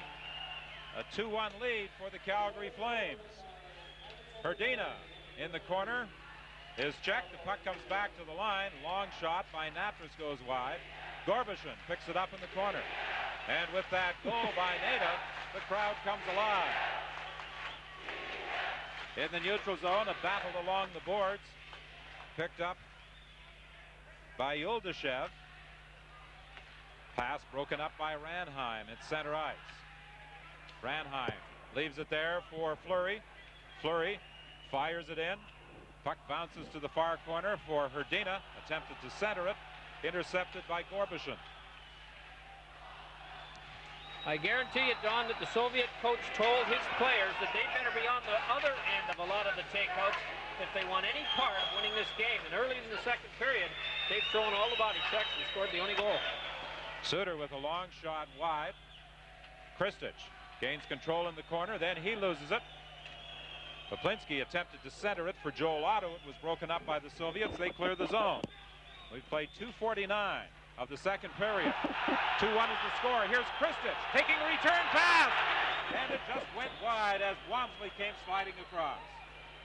A 2-1 lead for the Calgary Flames. Hrdina in the corner is checked. The puck comes back to the line. Long shot by Natras goes wide. Gorbishin picks it up in the corner. And with that goal by Nada, the crowd comes alive. In the neutral zone, a battle along the boards. Picked up by Yuldashev. Pass broken up by Ranheim at center ice. Ranheim leaves it there for Fleury. Fleury fires it in. Puck bounces to the far corner for Hrdina. Attempted to center it. Intercepted by Gorbishin. I guarantee you, Don, that the Soviet coach told his players that they better be on the other end of a lot of the takeouts if they want any part of winning this game. And early in the second period, they've thrown all the body checks and scored the only goal. Suter with a long shot wide. Kristich gains control in the corner, then he loses it. Poplinski attempted to center it for Joel Otto. It was broken up by the Soviets. They clear the zone. We've played 2:49 of the second period. 2-1 is the score. Here's Kristich taking a return pass. And it just went wide as Wamsley came sliding across.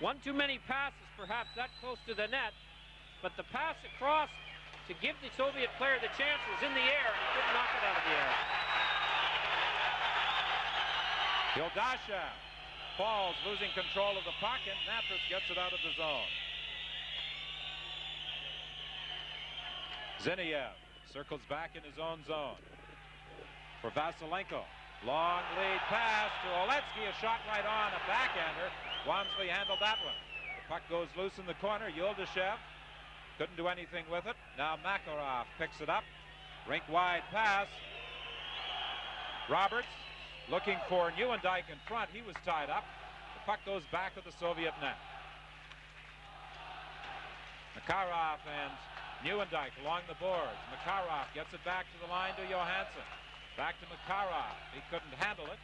One too many passes, perhaps that close to the net. But the pass across to give the Soviet player the chance was in the air, and he couldn't knock it out of the air. Yuldashev falls, losing control of the puck, and Natras gets it out of the zone. Zinoviev circles back in his own zone. for Vasilenko. Long lead pass to Oletsky, a shot right on, a backhander. Wamsley handled that one. The puck goes loose in the corner. Yuldashev couldn't do anything with it. Now Makarov picks it up. Rink wide pass. Roberts looking for Nieuwendyk in front. He was tied up. The puck goes back to the Soviet net. Makarov and Nieuwendyk along the boards. Makarov gets it back to the line to Johansson. Back to Makarov. He couldn't handle it.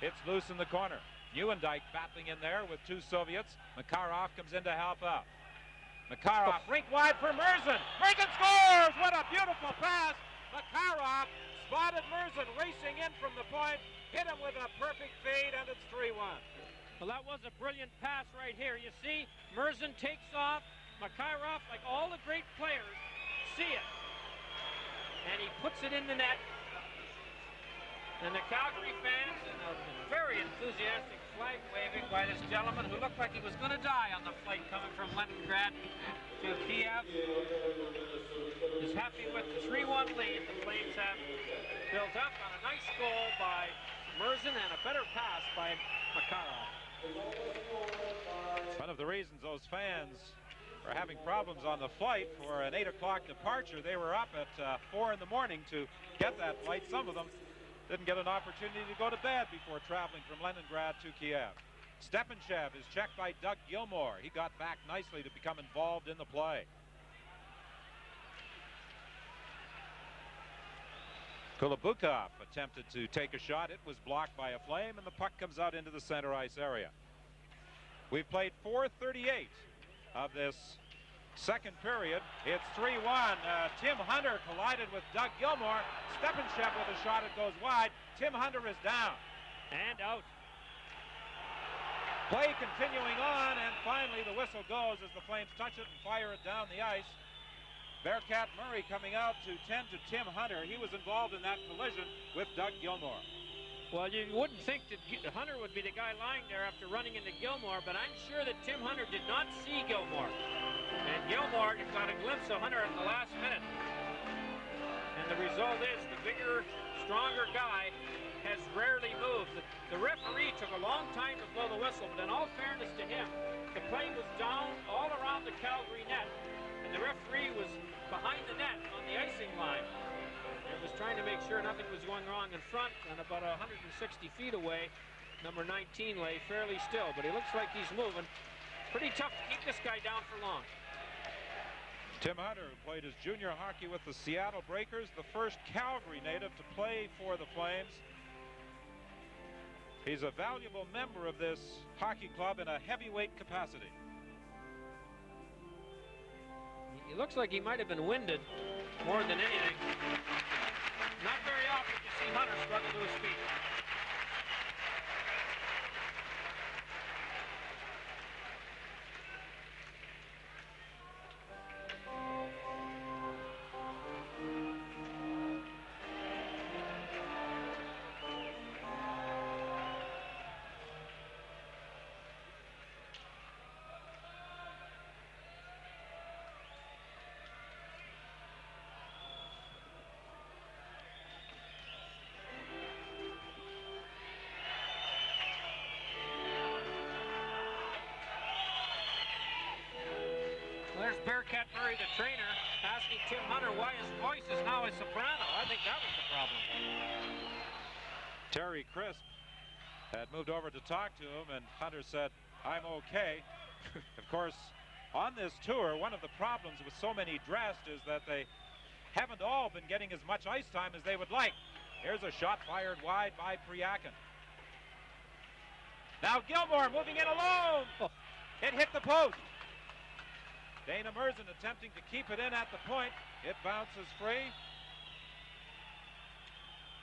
It's loose in the corner. Nieuwendyk battling in there with two Soviets. Makarov comes in to help out. Makarov, rink wide for Murzin. Murzin scores! What a beautiful pass! Makarov spotted Murzin racing in from the point, hit him with a perfect fade, and it's 3-1. Well, that was a brilliant pass right here. You see, Murzin takes off. Makarov, like all the great players, see it. And he puts it in the net. And the Calgary fans, and a very enthusiastic flag waving by this gentleman who looked like he was going to die on the flight coming from Leningrad to Kiev, is happy with the 3-1 lead the Flames have built up on a nice goal by Murzin and a better pass by Makarov. One of the reasons those fans are having problems on the flight for an 8 o'clock departure, they were up at 4 in the morning to get that flight. Some of them didn't get an opportunity to go to bed before traveling from Leningrad to Kiev. Stepanchev is checked by Doug Gilmour. He got back nicely to become involved in the play. Kulabukov attempted to take a shot. It was blocked by a Flame, and the puck comes out into the center ice area. We've played 4:38 of this second period. It's 3-1. Tim Hunter collided with Doug Gilmour. Stepanchev with a shot. It goes wide. Tim Hunter is down. And out. Play continuing on, and finally the whistle goes as the Flames touch it and fire it down the ice. Bearcat Murray coming out to tend to Tim Hunter. He was involved in that collision with Doug Gilmour. Well, you wouldn't think that Hunter would be the guy lying there after running into Gilmour, but I'm sure that Tim Hunter did not see Gilmour. And Gilmour got a glimpse of Hunter at the last minute. And the result is the bigger, stronger guy has rarely moved. The referee took a long time to blow the whistle, but in all fairness to him, the play was down all around the Calgary net, and the referee was behind the net on the icing line. And was trying to make sure nothing was going wrong in front, and about 160 feet away, number 19 lay fairly still, but he looks like he's moving. Pretty tough to keep this guy down for long. Tim Hunter, who played his junior hockey with the Seattle Breakers, the first Calgary native to play for the Flames. He's a valuable member of this hockey club in a heavyweight capacity. He looks like he might have been winded more than anything. Not very often you see Hunter struggle to his feet. There's Bearcat Murray, the trainer, asking Tim Hunter why his voice is now a soprano. I think that was the problem. Terry Crisp had moved over to talk to him, and Hunter said, "I'm okay." Of course, on this tour, one of the problems with so many dressed is that they haven't all been getting as much ice time as they would like. Here's a shot fired wide by Priakin. Now Gilmour moving in alone. It hit the post. Dana Murzin attempting to keep it in at the point. It bounces free.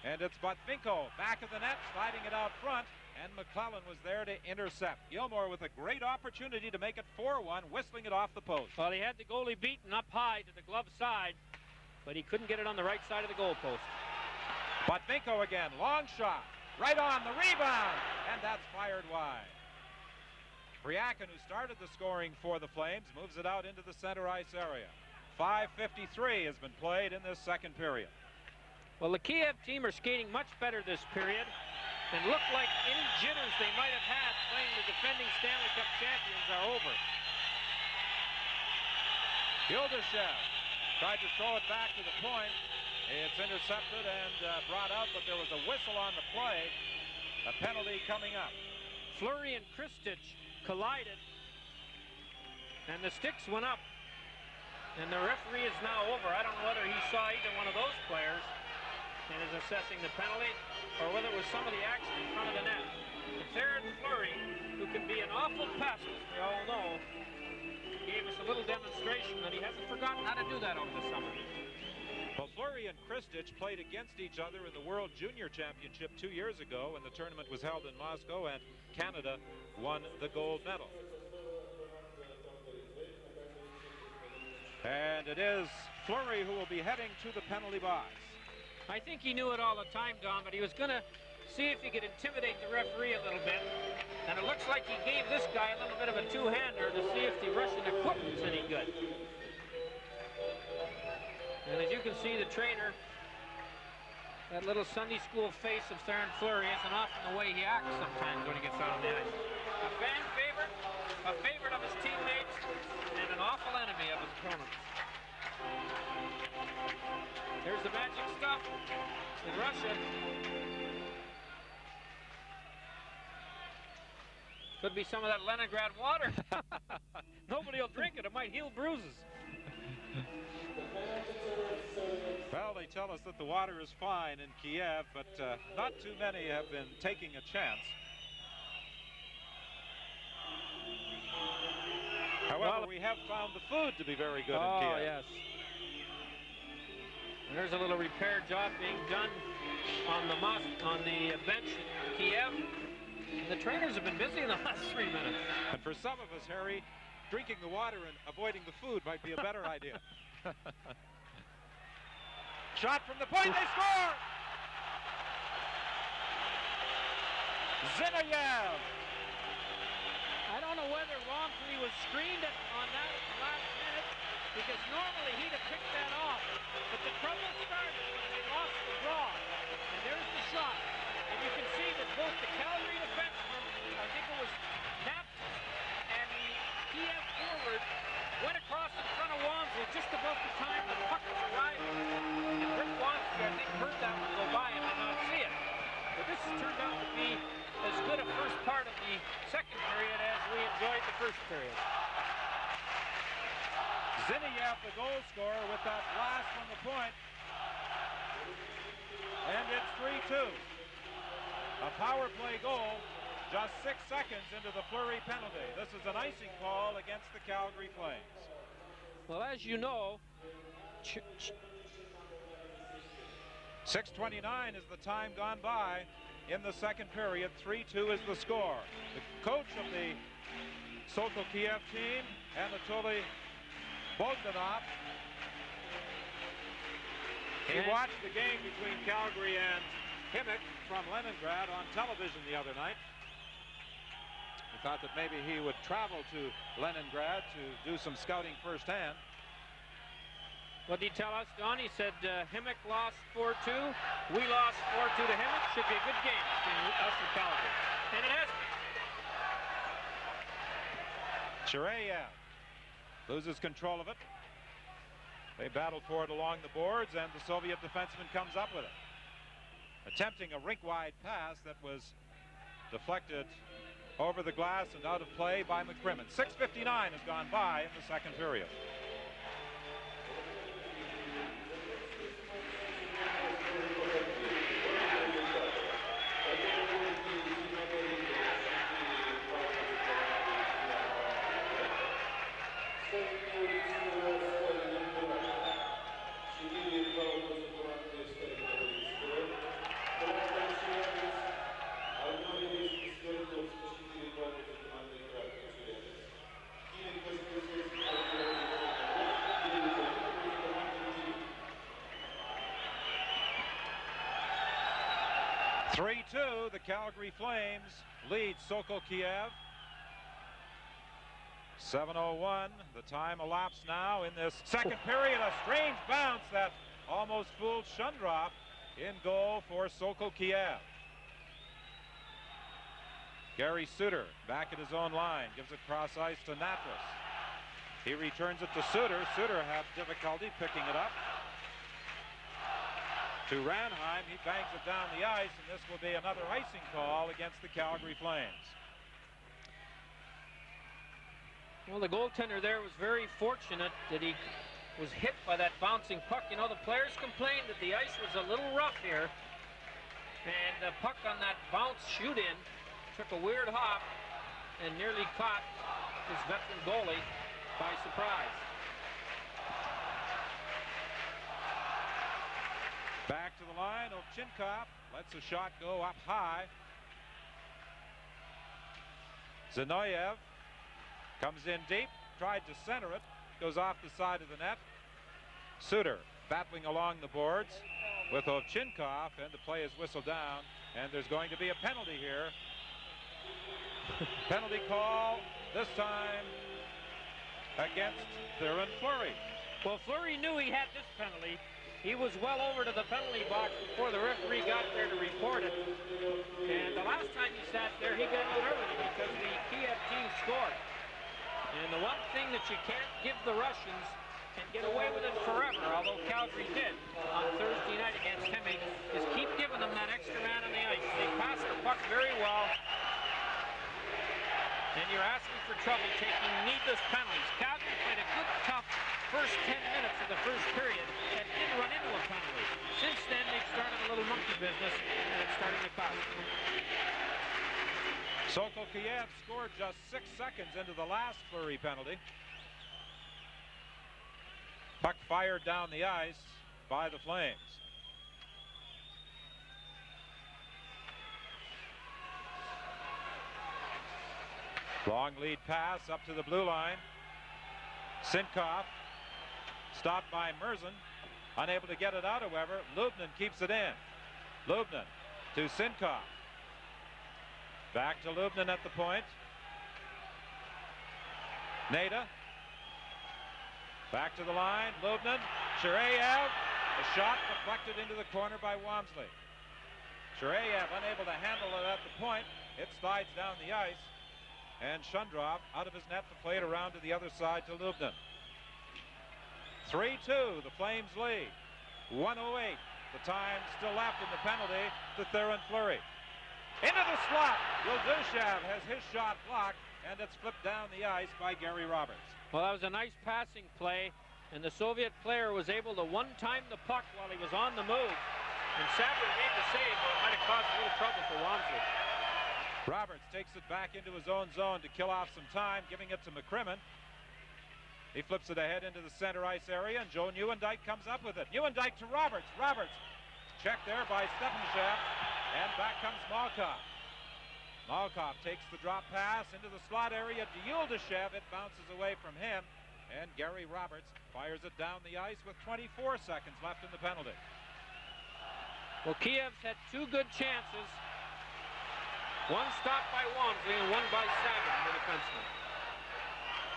And it's Botvinko back of the net, sliding it out front. And McClellan was there to intercept. Gilmour with a great opportunity to make it 4-1, whistling it off the post. Well, he had the goalie beaten up high to the glove side, but he couldn't get it on the right side of the goal post. Botvinko again, long shot. Right on the rebound. And that's fired wide. Priakin, who started the scoring for the Flames, moves it out into the center ice area. 5:53 has been played in this second period. Well, the Kiev team are skating much better this period and look like any jitters they might have had playing the defending Stanley Cup champions are over. Gildashev tried to throw it back to the point. It's intercepted and brought out, but there was a whistle on the play. A penalty coming up. Fleury and Kristich collided, and the sticks went up. And the referee is now over. I don't know whether he saw either one of those players and is assessing the penalty, or whether it was some of the action in front of the net. It's Aaron Fleury, who can be an awful pest, as we all know. He gave us a little demonstration that he hasn't forgotten how to do that over the summer. Well, Fleury and Kristich played against each other in the World Junior Championship 2 years ago when the tournament was held in Moscow, and Canada won the gold medal. And it is Fleury who will be heading to the penalty box. I think he knew it all the time, Don, but he was going to see if he could intimidate the referee a little bit. And it looks like he gave this guy a little bit of a two-hander to see if the Russian equipment's any good. And as you can see, the trainer, that little Sunday school face of Theron Fleury isn't often the way he acts sometimes when he gets out on the ice. A fan favorite, a favorite of his teammates, and an awful enemy of his opponents. There's the magic stuff in Russia. Could be some of that Leningrad water. Nobody will drink it. It might heal bruises. Well, they tell us that the water is fine in Kiev, but not too many have been taking a chance. However, we have found the food to be very good in Kiev. Oh, yes. And there's a little repair job being done on the bench in Kiev. And the trainers have been busy in the last 3 minutes. And for some of us, Harry, drinking the water and avoiding the food might be a better idea. Shot from the point, they score! Zinoviev. I don't know whether wrongfully was screened on that at the last minute, because normally he'd have picked that off. But the trouble started when they lost the draw. And there's the shot. And you can see that both the Calgary defenseman, I think it was Knapp, and the Kiev forward went across in front of Wamsley just about the time the puck was arriving. And Rick Wamsley, I think, heard that one go by and did not see it. But this has turned out to be as good a first part of the second period as we enjoyed the first period. Zinoviev, the goal scorer, with that blast from the point. And it's 3-2. A power play goal just 6 seconds into the Fleury penalty. This is an icing call against the Calgary Flames. Well, as you know, 6:29 is the time gone by in the second period. 3-2 is the score. The coach of the Sokol Kiev team, Anatoly Bogdanov, he watched the game between Calgary and Himmick from Leningrad on television the other night. He thought that maybe he would travel to Leningrad to do some scouting firsthand. What did he tell us, Don? He said Himmick lost 4-2. We lost 4-2 to Himmick. Should be a good game between us and Calgary. And it has been. Chireyev loses control of it. They battled for it along the boards, and the Soviet defenseman comes up with it. Attempting a rink-wide pass that was deflected over the glass and out of play by McCrimmon. 6:59 has gone by in the second period. The Calgary Flames lead Sokol Kiev. 7:01. The time elapsed now in this second period. A strange bounce that almost fooled Shundroff. In goal for Sokol Kiev. Gary Suter back at his own line, gives it cross ice to Natras. He returns it to Suter. Suter had difficulty picking it up. To Ranheim, he bangs it down the ice, and this will be another icing call against the Calgary Flames. Well, the goaltender there was very fortunate that he was hit by that bouncing puck. You know, the players complained that the ice was a little rough here, and the puck on that bounce shoot-in took a weird hop and nearly caught this veteran goalie by surprise. Back to the line, Ovchinkov lets a shot go up high. Zinoyev comes in deep, tried to center it, goes off the side of the net. Suter battling along the boards with Ovchinkov, and the play is whistled down, and there's going to be a penalty here. Penalty call, this time against Theoren Fleury. Well, Fleury knew he had this penalty. He was well over to the penalty box before the referee got there to report it. And the last time he sat there, he got out early because the Kiev team scored. And the one thing that you can't give the Russians and get away with it forever, although Calgary did on Thursday night against Hemming, is keep giving them that extra man on the ice. They pass the puck very well, and you're asking for trouble taking needless penalties. Calgary played a good, tough first 10 minutes of the first period and didn't run into a penalty. Since then, they've started a little monkey business, and it's starting to cost them. Sokol Kiev scored just 6 seconds into the last Fleury penalty. Puck fired down the ice by the Flames. Long lead pass up to the blue line. Sinkoff stopped by Merzen. Unable to get it out, however. Lubnin keeps it in. Lubnin to Sinkoff. Back to Lubnin at the point. Nada. Back to the line. Lubnin. Shireyev. A shot deflected into the corner by Wamsley. Shireyev unable to handle it at the point. It slides down the ice. And Shundrov out of his net to play it around to the other side to Lubnin. 3-2, the Flames lead. 1:08, the time still left in the penalty to Theoren Fleury. Into the slot. Yuldashev has his shot blocked, and it's flipped down the ice by Gary Roberts. Well, that was a nice passing play, and the Soviet player was able to one-time the puck while he was on the move. And Sabrin made the save, but it might have caused a little trouble for Wamsley. Roberts takes it back into his own zone to kill off some time, giving it to McCrimmon. He flips it ahead into the center ice area, and Joe Nieuwendyk comes up with it. Nieuwendyk to Roberts. Roberts checked there by Stefanshev, and back comes Malkov. Malkov takes the drop pass into the slot area to Yuldashev. It bounces away from him, and Gary Roberts fires it down the ice with 24 seconds left in the penalty. Well, Kiev's had two good chances. One stopped by Wamsley and one by Sabrin, the defenseman.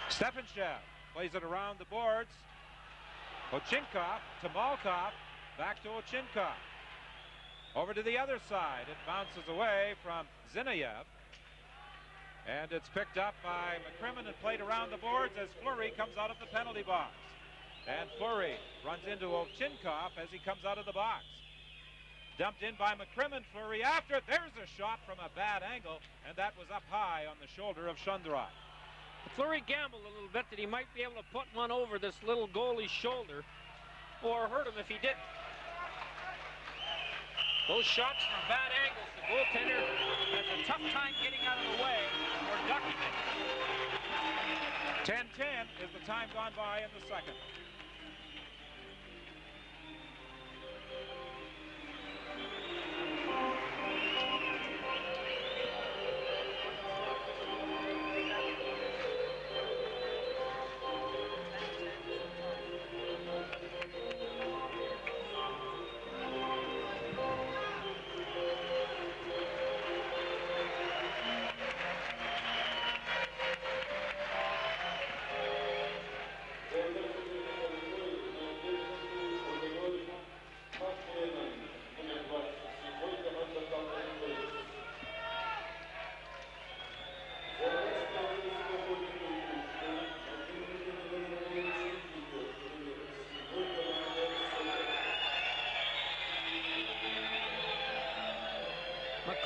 Stefanshev plays it around the boards. Ovchinkov to Malkov, back to Ovchinkov. Over to the other side. It bounces away from Zinoyev. And it's picked up by McCrimmon and played around the boards as Fleury comes out of the penalty box. And Fleury runs into Ovchinkov as he comes out of the box. Dumped in by McCrimmon. Fleury after it. There's a shot from a bad angle, and that was up high on the shoulder of Shundrov. Fleury gambled a little bit that he might be able to put one over this little goalie's shoulder, or hurt him if he didn't. Those shots from bad angles, the goaltender has a tough time getting out of the way or ducking it. 10-10 is the time gone by in the second.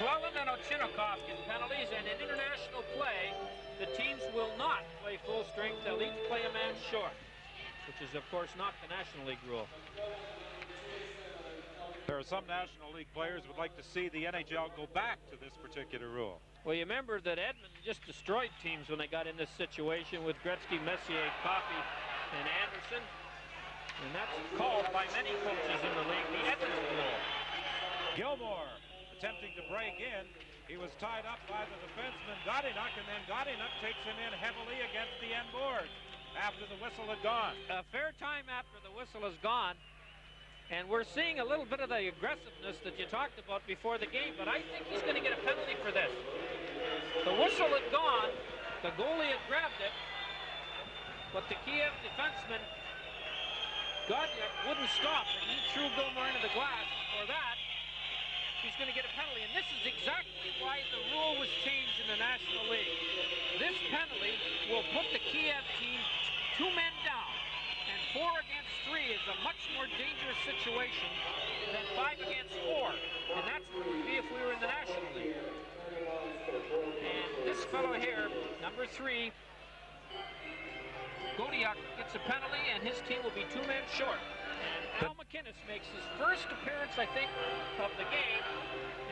McClellan and Ochinnikov get penalties, and in international play, the teams will not play full strength. They'll each play a man short, which is, of course, not the National League rule. There are some National League players who would like to see the NHL go back to this particular rule. Well, you remember that Edmonton just destroyed teams when they got in this situation with Gretzky, Messier, Coffey, and Anderson. And that's called by many coaches in the league the Edmonton rule. Gilmore attempting to break in. He was tied up by the defenseman Godinuk, and then Godinuk takes him in heavily against the end boards after the whistle had gone. A fair time after the whistle is gone. And we're seeing a little bit of the aggressiveness that you talked about before the game, but I think he's going to get a penalty for this. The whistle had gone, the goalie had grabbed it, but the Kiev defenseman, Godinuk, wouldn't stop, and he threw Gilmore into the glass. For that, he's going to get a penalty, and this is exactly why the rule was changed in the National League. This penalty will put the Kiev team 2 men down. 4 against 3 is a much more dangerous situation than 5 against 4. And that's what it would be if we were in the National League. And this fellow here, number 3, Godiak, gets a penalty, and his team will be 2 men short. And Al McInnes makes his first appearance, I think, of the game.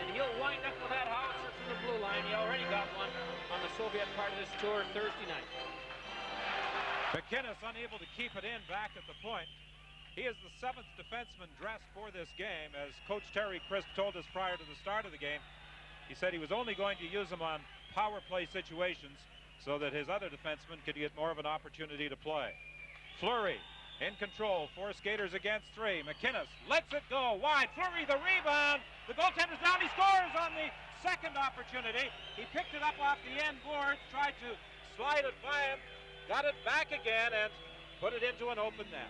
And he'll wind up with that howitzer from the blue line. He already got one on the Soviet part of this tour Thursday night. McInnes unable to keep it in back at the point. He is the 7th defenseman dressed for this game. As Coach Terry Crisp told us prior to the start of the game, he said he was only going to use him on power play situations so that his other defensemen could get more of an opportunity to play. Fleury in control, 4 skaters against 3. McInnes lets it go wide. Fleury the rebound. The goaltender's down. He scores on the second opportunity. He picked it up off the end board, tried to slide it by him. Got it back again and put it into an open net.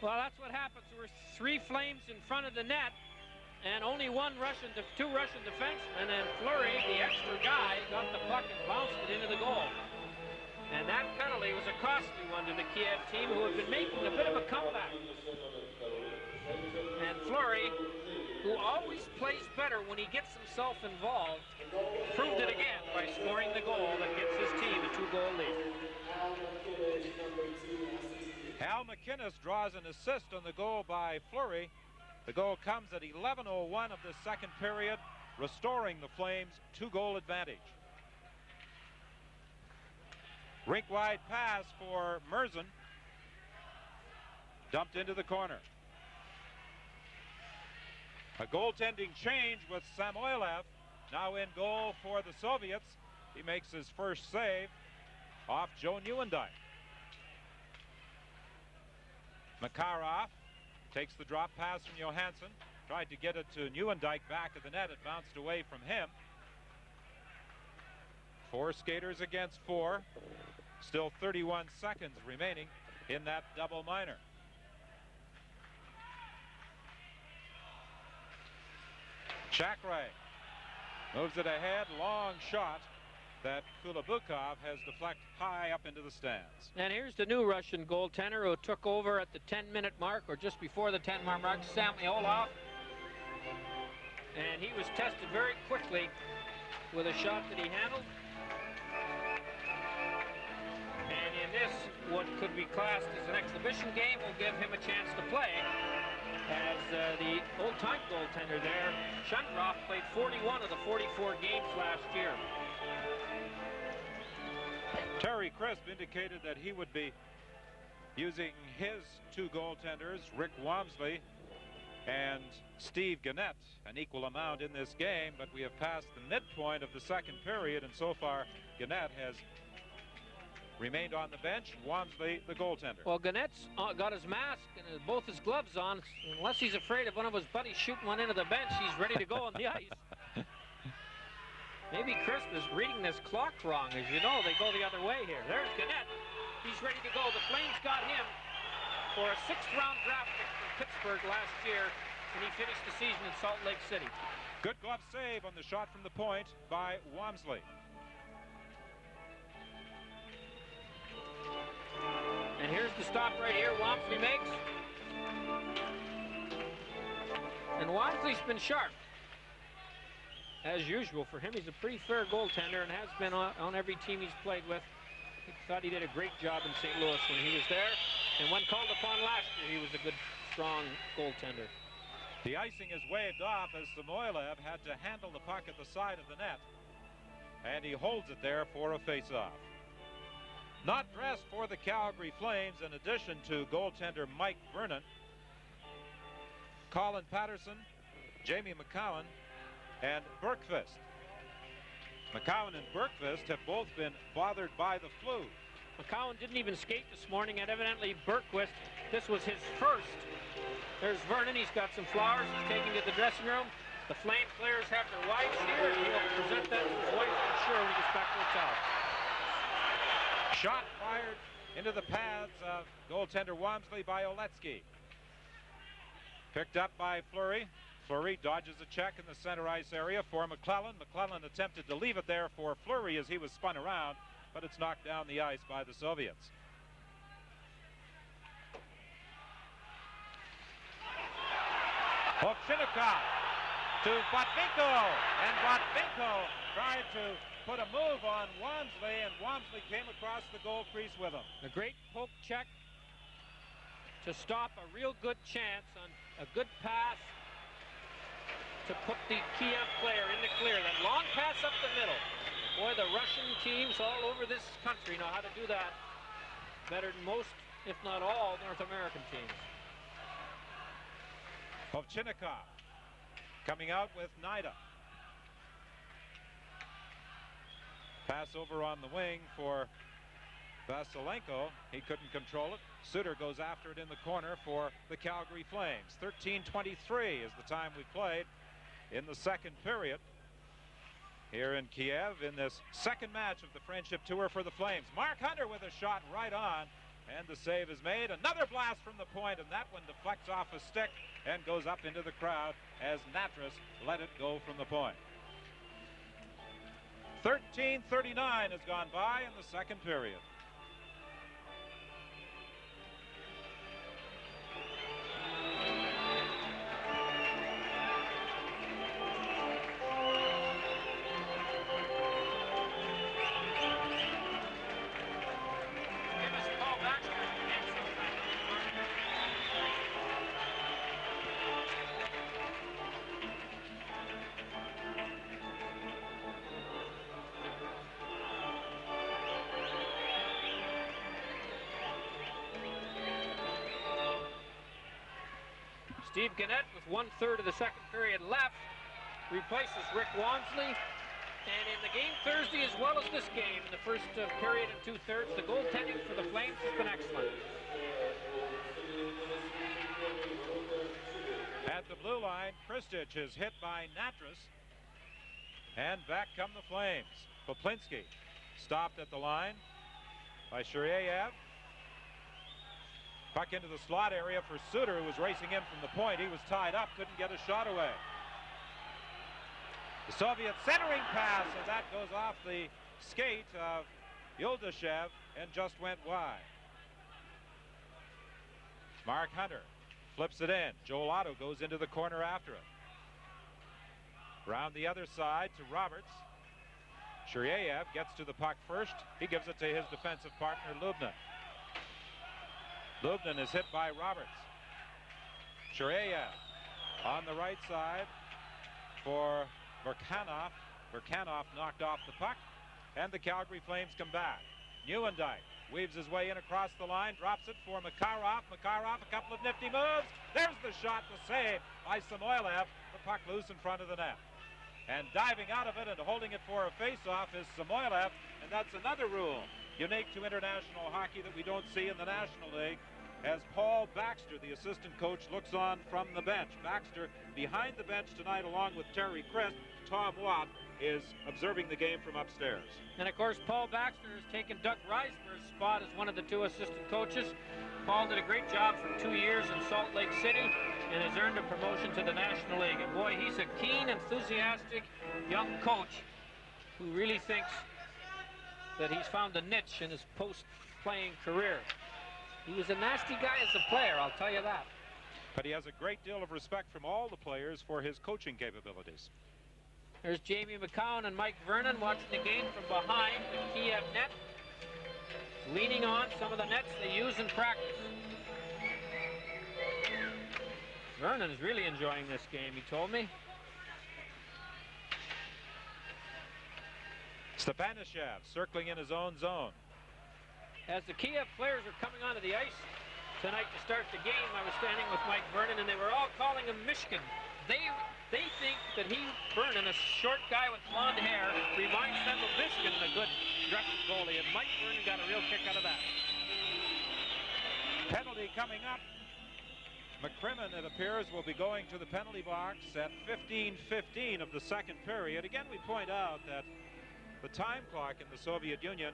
Well, that's what happens. There were 3 Flames in front of the net, and only 2 Russian defensemen, and Fleury, the extra guy, got the puck and bounced it into the goal. And that penalty was a costly one to the Kiev team, who had been making a bit of a comeback. And Fleury, who always plays better when he gets himself involved, proved it again by scoring the goal that gives his team a 2-goal lead. Al McInnes draws an assist on the goal by Fleury. The goal comes at 11:01 of the second period, restoring the Flames' 2-goal advantage. Rink-wide pass for Merzen. Dumped into the corner. A goaltending change with Samoilev now in goal for the Soviets. He makes his first save off Joe Nieuwendyk. Makarov takes the drop pass from Johansson. Tried to get it to Nieuwendyk back of the net. It bounced away from him. 4 skaters against 4. Still 31 seconds remaining in that double minor. Chakray moves it ahead, long shot that Kulabukov has deflected high up into the stands. And here's the new Russian goaltender who took over at the 10-minute mark, or just before the 10-minute mark, Samoilev. And he was tested very quickly with a shot that he handled. And in this, what could be classed as an exhibition game, will give him a chance to play. As the old-time goaltender there, Shandrov, played 41 of the 44 games last year. Terry Crisp indicated that he would be using his 2 goaltenders, Rick Wamsley and Steve Gannett, an equal amount in this game, but we have passed the midpoint of the second period, and so far Gannett has remained on the bench. Wamsley, the goaltender. Well, Gannett's got his mask and both his gloves on. Unless he's afraid of one of his buddies shooting one into the bench, he's ready to go on the ice. Maybe Crisp is reading this clock wrong. As you know, they go the other way here. There's Gannett. He's ready to go. The Flames got him for a 6th-round draft pick from Pittsburgh last year, and he finished the season in Salt Lake City. Good glove save on the shot from the point by Wamsley. And here's the stop right here. Wamsley makes. And Wamsley's been sharp. as usual for him. He's a pretty fair goaltender and has been on every team he's played with. I thought he did a great job in St. Louis when he was there. And when called upon last year, he was a good, strong goaltender. The icing is waved off as Samoilev had to handle the puck at the side of the net. And he holds it there for a face-off. Not dressed for the Calgary Flames, in addition to goaltender Mike Vernon, Colin Patterson, Jamie McCowan, and Bergqvist. McCowan and Bergqvist have both been bothered by the flu. McCowan didn't even skate this morning, and evidently Bergqvist, this was his first. There's Vernon, he's got some flowers, he's taking to the dressing room. The Flame players have their wives here, and he'll present that to his wife, I'm sure, when he gets back to the hotel. Shot fired into the pads of goaltender Wamsley by Oletsky. Picked up by Fleury. Fleury dodges a check in the center ice area for McClellan. McClellan attempted to leave it there for Fleury as he was spun around, but it's knocked down the ice by the Soviets. Ovchinnikov to Botvinko, and Botvinko tried to put a move on Wamsley, and Wamsley came across the goal crease with him. A great poke check to stop a real good chance on a good pass to put the Kiev player in the clear. That long pass up the middle. Boy, the Russian teams all over this country know how to do that better than most, if not all, North American teams. Ovchinnikov coming out with Nida. Pass over on the wing for Vasilenko. He couldn't control it. Suter goes after it in the corner for the Calgary Flames. 13:23 is the time we played in the second period here in Kiev in this second match of the Friendship Tour for the Flames. Mark Hunter with a shot right on, and the save is made. Another blast from the point, and that one deflects off a stick and goes up into the crowd as Natras let it go from the point. 13:39 has gone by in the second period. Steve Gannett, with 1/3 of the second period left, replaces Rick Wamsley. And in the game Thursday, as well as this game, in the first period and 2/3, the goaltending for the Flames has been excellent. At the blue line, Kristich is hit by Natras. And back come the Flames. Poplinski stopped at the line by Shuryayev. Puck into the slot area for Suter, who was racing in from the point. He was tied up, couldn't get a shot away. The Soviet centering pass, and that goes off the skate of Yuldashev and just went wide. Mark Hunter flips it in. Joel Otto goes into the corner after it. Round the other side to Roberts. Shuryayev gets to the puck first. He gives it to his defensive partner, Lubnin. Lubnin is hit by Roberts. Shuryayev on the right side for Verkanov. Verkanov knocked off the puck, and the Calgary Flames come back. Neuendijk weaves his way in across the line, drops it for Makarov. Makarov, a couple of nifty moves. There's the shot, the save by Samoilev. The puck loose in front of the net. And diving out of it and holding it for a face-off is Samoilev, and that's another rule unique to international hockey that we don't see in the National League, as Paul Baxter, the assistant coach, looks on from the bench. Baxter behind the bench tonight along with Terry Christ. Tom Watt is observing the game from upstairs. And of course, Paul Baxter has taken Doug Reisberg's spot as one of the two assistant coaches. Paul did a great job for 2 years in Salt Lake City and has earned a promotion to the National League. And boy, he's a keen, enthusiastic young coach who really thinks that he's found a niche in his post-playing career. He was a nasty guy as a player, I'll tell you that. But he has a great deal of respect from all the players for his coaching capabilities. There's Jamie McCown and Mike Vernon watching the game from behind the Kiev net, leaning on some of the nets they use in practice. Vernon is really enjoying this game, he told me. Stepanishev circling in his own zone. As the Kiev players are coming onto the ice tonight to start the game, I was standing with Mike Vernon, and they were all calling him Michigan. They think that Vernon, a short guy with blonde hair, reminds them of Michigan, a good dressing goalie, and Mike Vernon got a real kick out of that. Penalty coming up. McCrimmon, it appears, will be going to the penalty box at 15:15 of the second period. Again, we point out that the time clock in the Soviet Union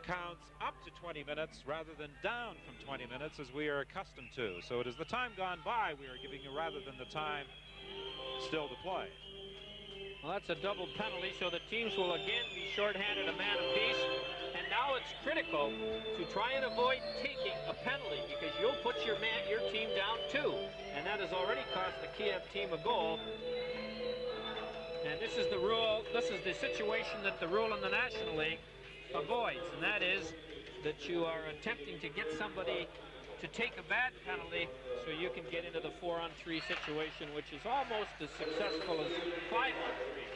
counts up to 20 minutes rather than down from 20 minutes as we are accustomed to. So it is the time gone by we are giving you rather than the time still to play. Well, that's a double penalty, so the teams will again be shorthanded a man apiece. And now it's critical to try and avoid taking a penalty because you'll put your team down too. And that has already cost the Kiev team a goal. And this is the rule, this is the situation that the rule in the National League avoids, and that is that you are attempting to get somebody to take a bad penalty so you can get into the 4-on-3 situation, which is almost as successful as 5-on-3.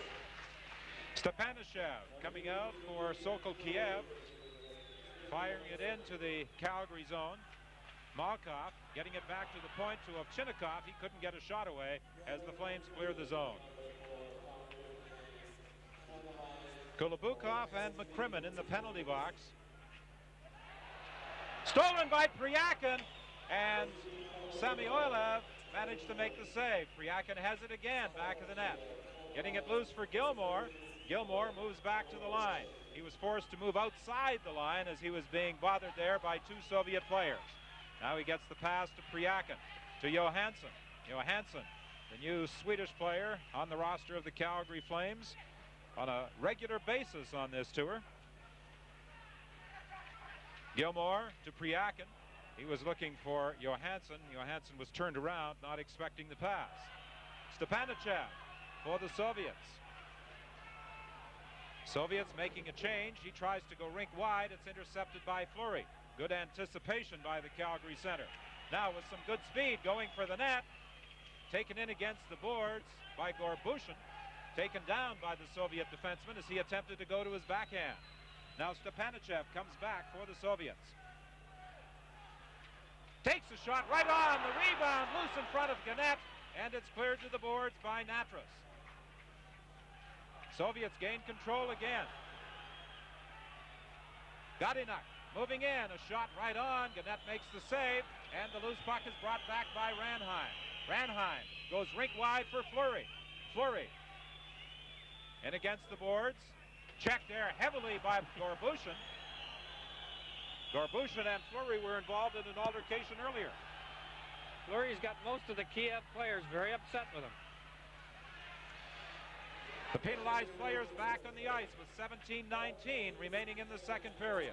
Stepanishev coming out for Sokol Kiev, firing it into the Calgary zone. Malkov getting it back to the point to Ovchinnikov. He couldn't get a shot away as the Flames clear the zone. Kulabukov and McCrimmon in the penalty box. Stolen by Pryakin, and Samoilev managed to make the save. Pryakin has it again, back of the net. Getting it loose for Gilmore. Gilmore moves back to the line. He was forced to move outside the line as he was being bothered there by two Soviet players. Now he gets the pass to Pryakin, to Johansson. Johansson, the new Swedish player on the roster of the Calgary Flames on a regular basis on this tour. Gilmore to Pryakin. He was looking for Johansson. Johansson was turned around, not expecting the pass. Stepanichev for the Soviets. Soviets making a change. He tries to go rink wide. It's intercepted by Fleury. Good anticipation by the Calgary center. Now with some good speed going for the net. Taken in against the boards by Gorbushin. Taken down by the Soviet defenseman as he attempted to go to his backhand. Now Stepanichev comes back for the Soviets. Takes a shot right on, the rebound loose in front of Gannett, and it's cleared to the boards by Natras. Soviets gain control again. Gadinak moving in, a shot right on, Gannett makes the save, and the loose puck is brought back by Ranheim. Ranheim goes rink wide for Fleury. Fleury in against the boards. Checked there heavily by Gorbushin. Gorbushin and Fleury were involved in an altercation earlier. Fleury's got most of the Kiev players very upset with him. The penalized players back on the ice with 17:19 remaining in the second period.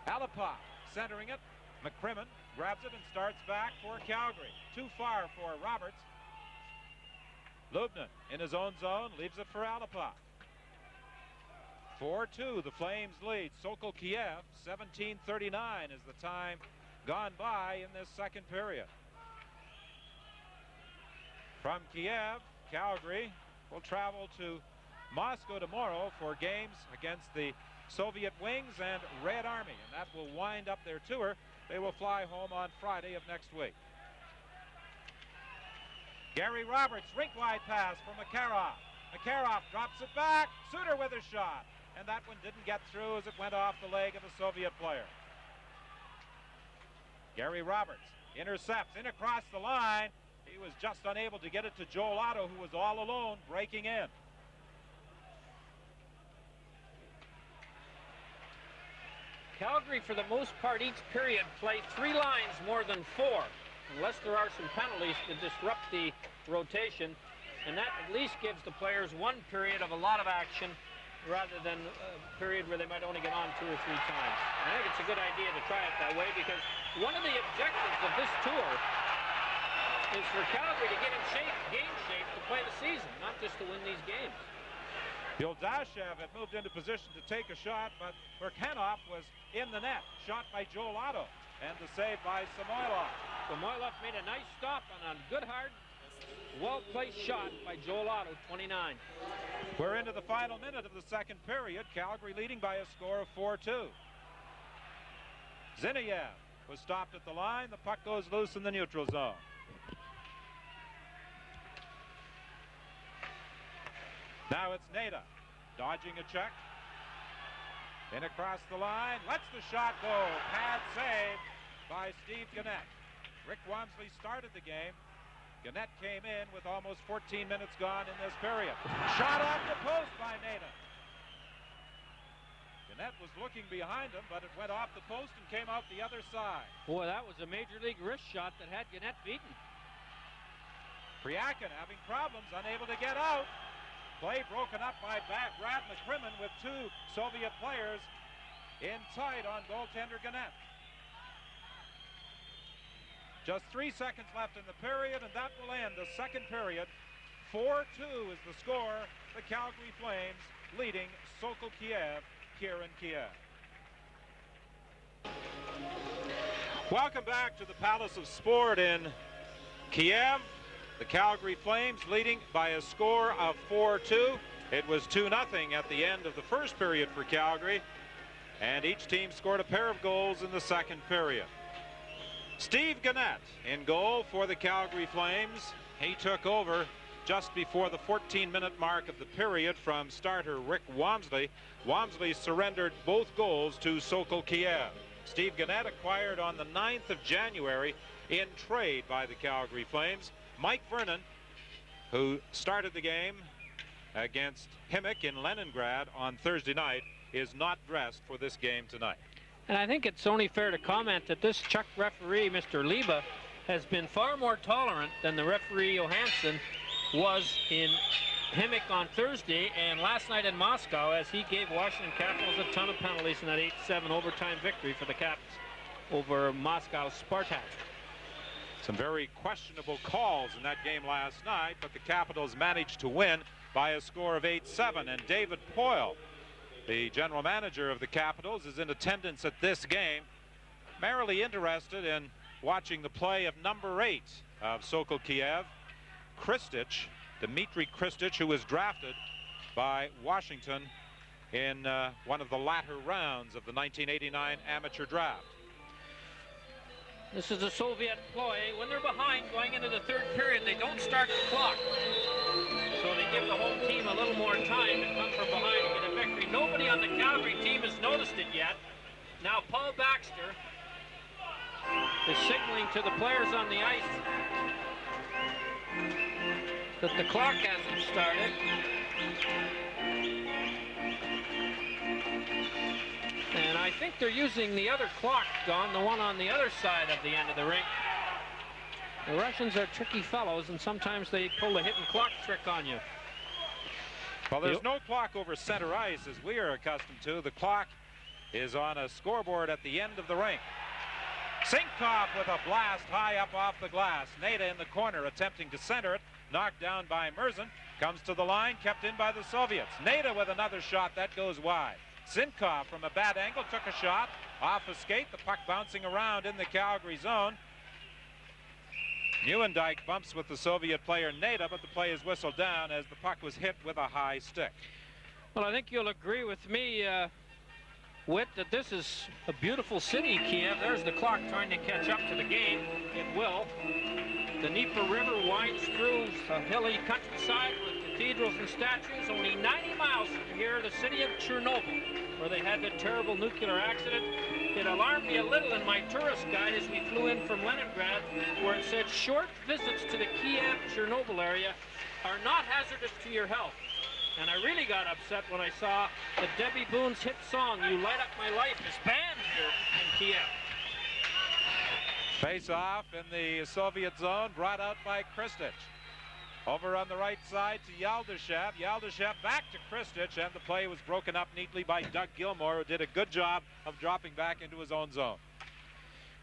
Alipov centering it. McCrimmon grabs it and starts back for Calgary. Too far for Roberts. Lubnin in his own zone leaves it for Alipov. 4-2, the Flames lead. Sokol Kiev, 17:39 is the time gone by in this second period. From Kiev, Calgary will travel to Moscow tomorrow for games against the Soviet Wings and Red Army, and that will wind up their tour. They will fly home on Friday of next week. Gary Roberts, rink-wide pass from Makarov. Makarov drops it back. Suter with a shot. And that one didn't get through as it went off the leg of the Soviet player. Gary Roberts intercepts in across the line. He was just unable to get it to Joel Otto, who was all alone breaking in. Calgary, for the most part, each period play 3 lines more than 4, unless there are some penalties to disrupt the rotation. And that at least gives the players 1 period of a lot of action rather than a period where they might only get on 2 or 3 times. I think it's a good idea to try it that way because one of the objectives of this tour is for Calgary to get in shape, game shape to play the season, not just to win these games. Yildashev had moved into position to take a shot, but Burkanov was in the net. Shot by Joel Otto, and the save by Samoylov. Samoylov made a nice stop on a good, hard, well-placed shot by Joel Otto, 29. We're into the final minute of the second period. Calgary leading by a score of 4-2. Ziniev was stopped at the line. The puck goes loose in the neutral zone. Now it's Nada dodging a check. In across the line, lets the shot go. Pad save by Steve Gannett. Rick Wamsley started the game. Gannett came in with almost 14 minutes gone in this period. Shot off the post by Nada. Gannett was looking behind him, but it went off the post and came out the other side. Boy, that was a major league wrist shot that had Gannett beaten. Priakin having problems, unable to get out. Play broken up by Brad McCrimmon with two Soviet players in tight on goaltender Gannett. Just 3 seconds left in the period, and that will end the second period. 4-2 is the score. The Calgary Flames leading Sokol Kiev here in Kiev. Welcome back to the Palace of Sport in Kiev. The Calgary Flames leading by a score of 4-2. It was 2-0 at the end of the first period for Calgary, and each team scored a pair of goals in the second period. Steve Gannett in goal for the Calgary Flames. He took over just before the 14-minute mark of the period from starter Rick Wamsley. Wamsley surrendered both goals to Sokol Kiev. Steve Gannett acquired on the 9th of January in trade by the Calgary Flames. Mike Vernon, who started the game against Himmick in Leningrad on Thursday night, is not dressed for this game tonight. And I think it's only fair to comment that this Czech referee, Mr. Liba, has been far more tolerant than the referee Johansson was in Himmick on Thursday and last night in Moscow, as he gave Washington Capitals a ton of penalties in that 8-7 overtime victory for the Caps over Moscow Spartak. Some very questionable calls in that game last night, but the Capitals managed to win by a score of 8-7. And David Poyle, the general manager of the Capitals, is in attendance at this game, merely interested in watching the play of number 8 of Sokol Kiev, Kristich, Dmitry Kristich, who was drafted by Washington in one of the latter rounds of the 1989 amateur draft. This is a Soviet ploy. When they're behind going into the third period, they don't start the clock. So they give the home team a little more time to come from behind and get a victory. Nobody on the Calgary team has noticed it yet. Now Paul Baxter is signaling to the players on the ice that the clock hasn't started. And I think they're using the other clock, Don, the one on the other side of the end of the rink. The Russians are tricky fellows, and sometimes they pull the hidden clock trick on you. Well, there's no clock over center ice, as we are accustomed to. The clock is on a scoreboard at the end of the rink. Sinkov with a blast high up off the glass. Nada in the corner attempting to center it. Knocked down by Merzen. Comes to the line, kept in by the Soviets. Nada with another shot that goes wide. Sinkov from a bad angle took a shot off a skate. The puck bouncing around in the Calgary zone. Neuendijk bumps with the Soviet player Nada, but the play is whistled down as the puck was hit with a high stick. Well, I think you'll agree with me, Whit, that this is a beautiful city, Kiev. There's the clock trying to catch up to the game. It will. The Dnieper River winds through a hilly countryside with cathedrals and statues. Only 90 miles from here, the city of Chernobyl, where they had the terrible nuclear accident. It alarmed me a little in my tourist guide as we flew in from Leningrad, where it said short visits to the Kiev-Chernobyl area are not hazardous to your health. And I really got upset when I saw that Debbie Boone's hit song, You Light Up My Life, is banned here in Kiev. Face off in the Soviet zone, brought out by Kristich. Over on the right side to Yaldashev. Yaldashev back to Kristich, and the play was broken up neatly by Doug Gilmour, who did a good job of dropping back into his own zone.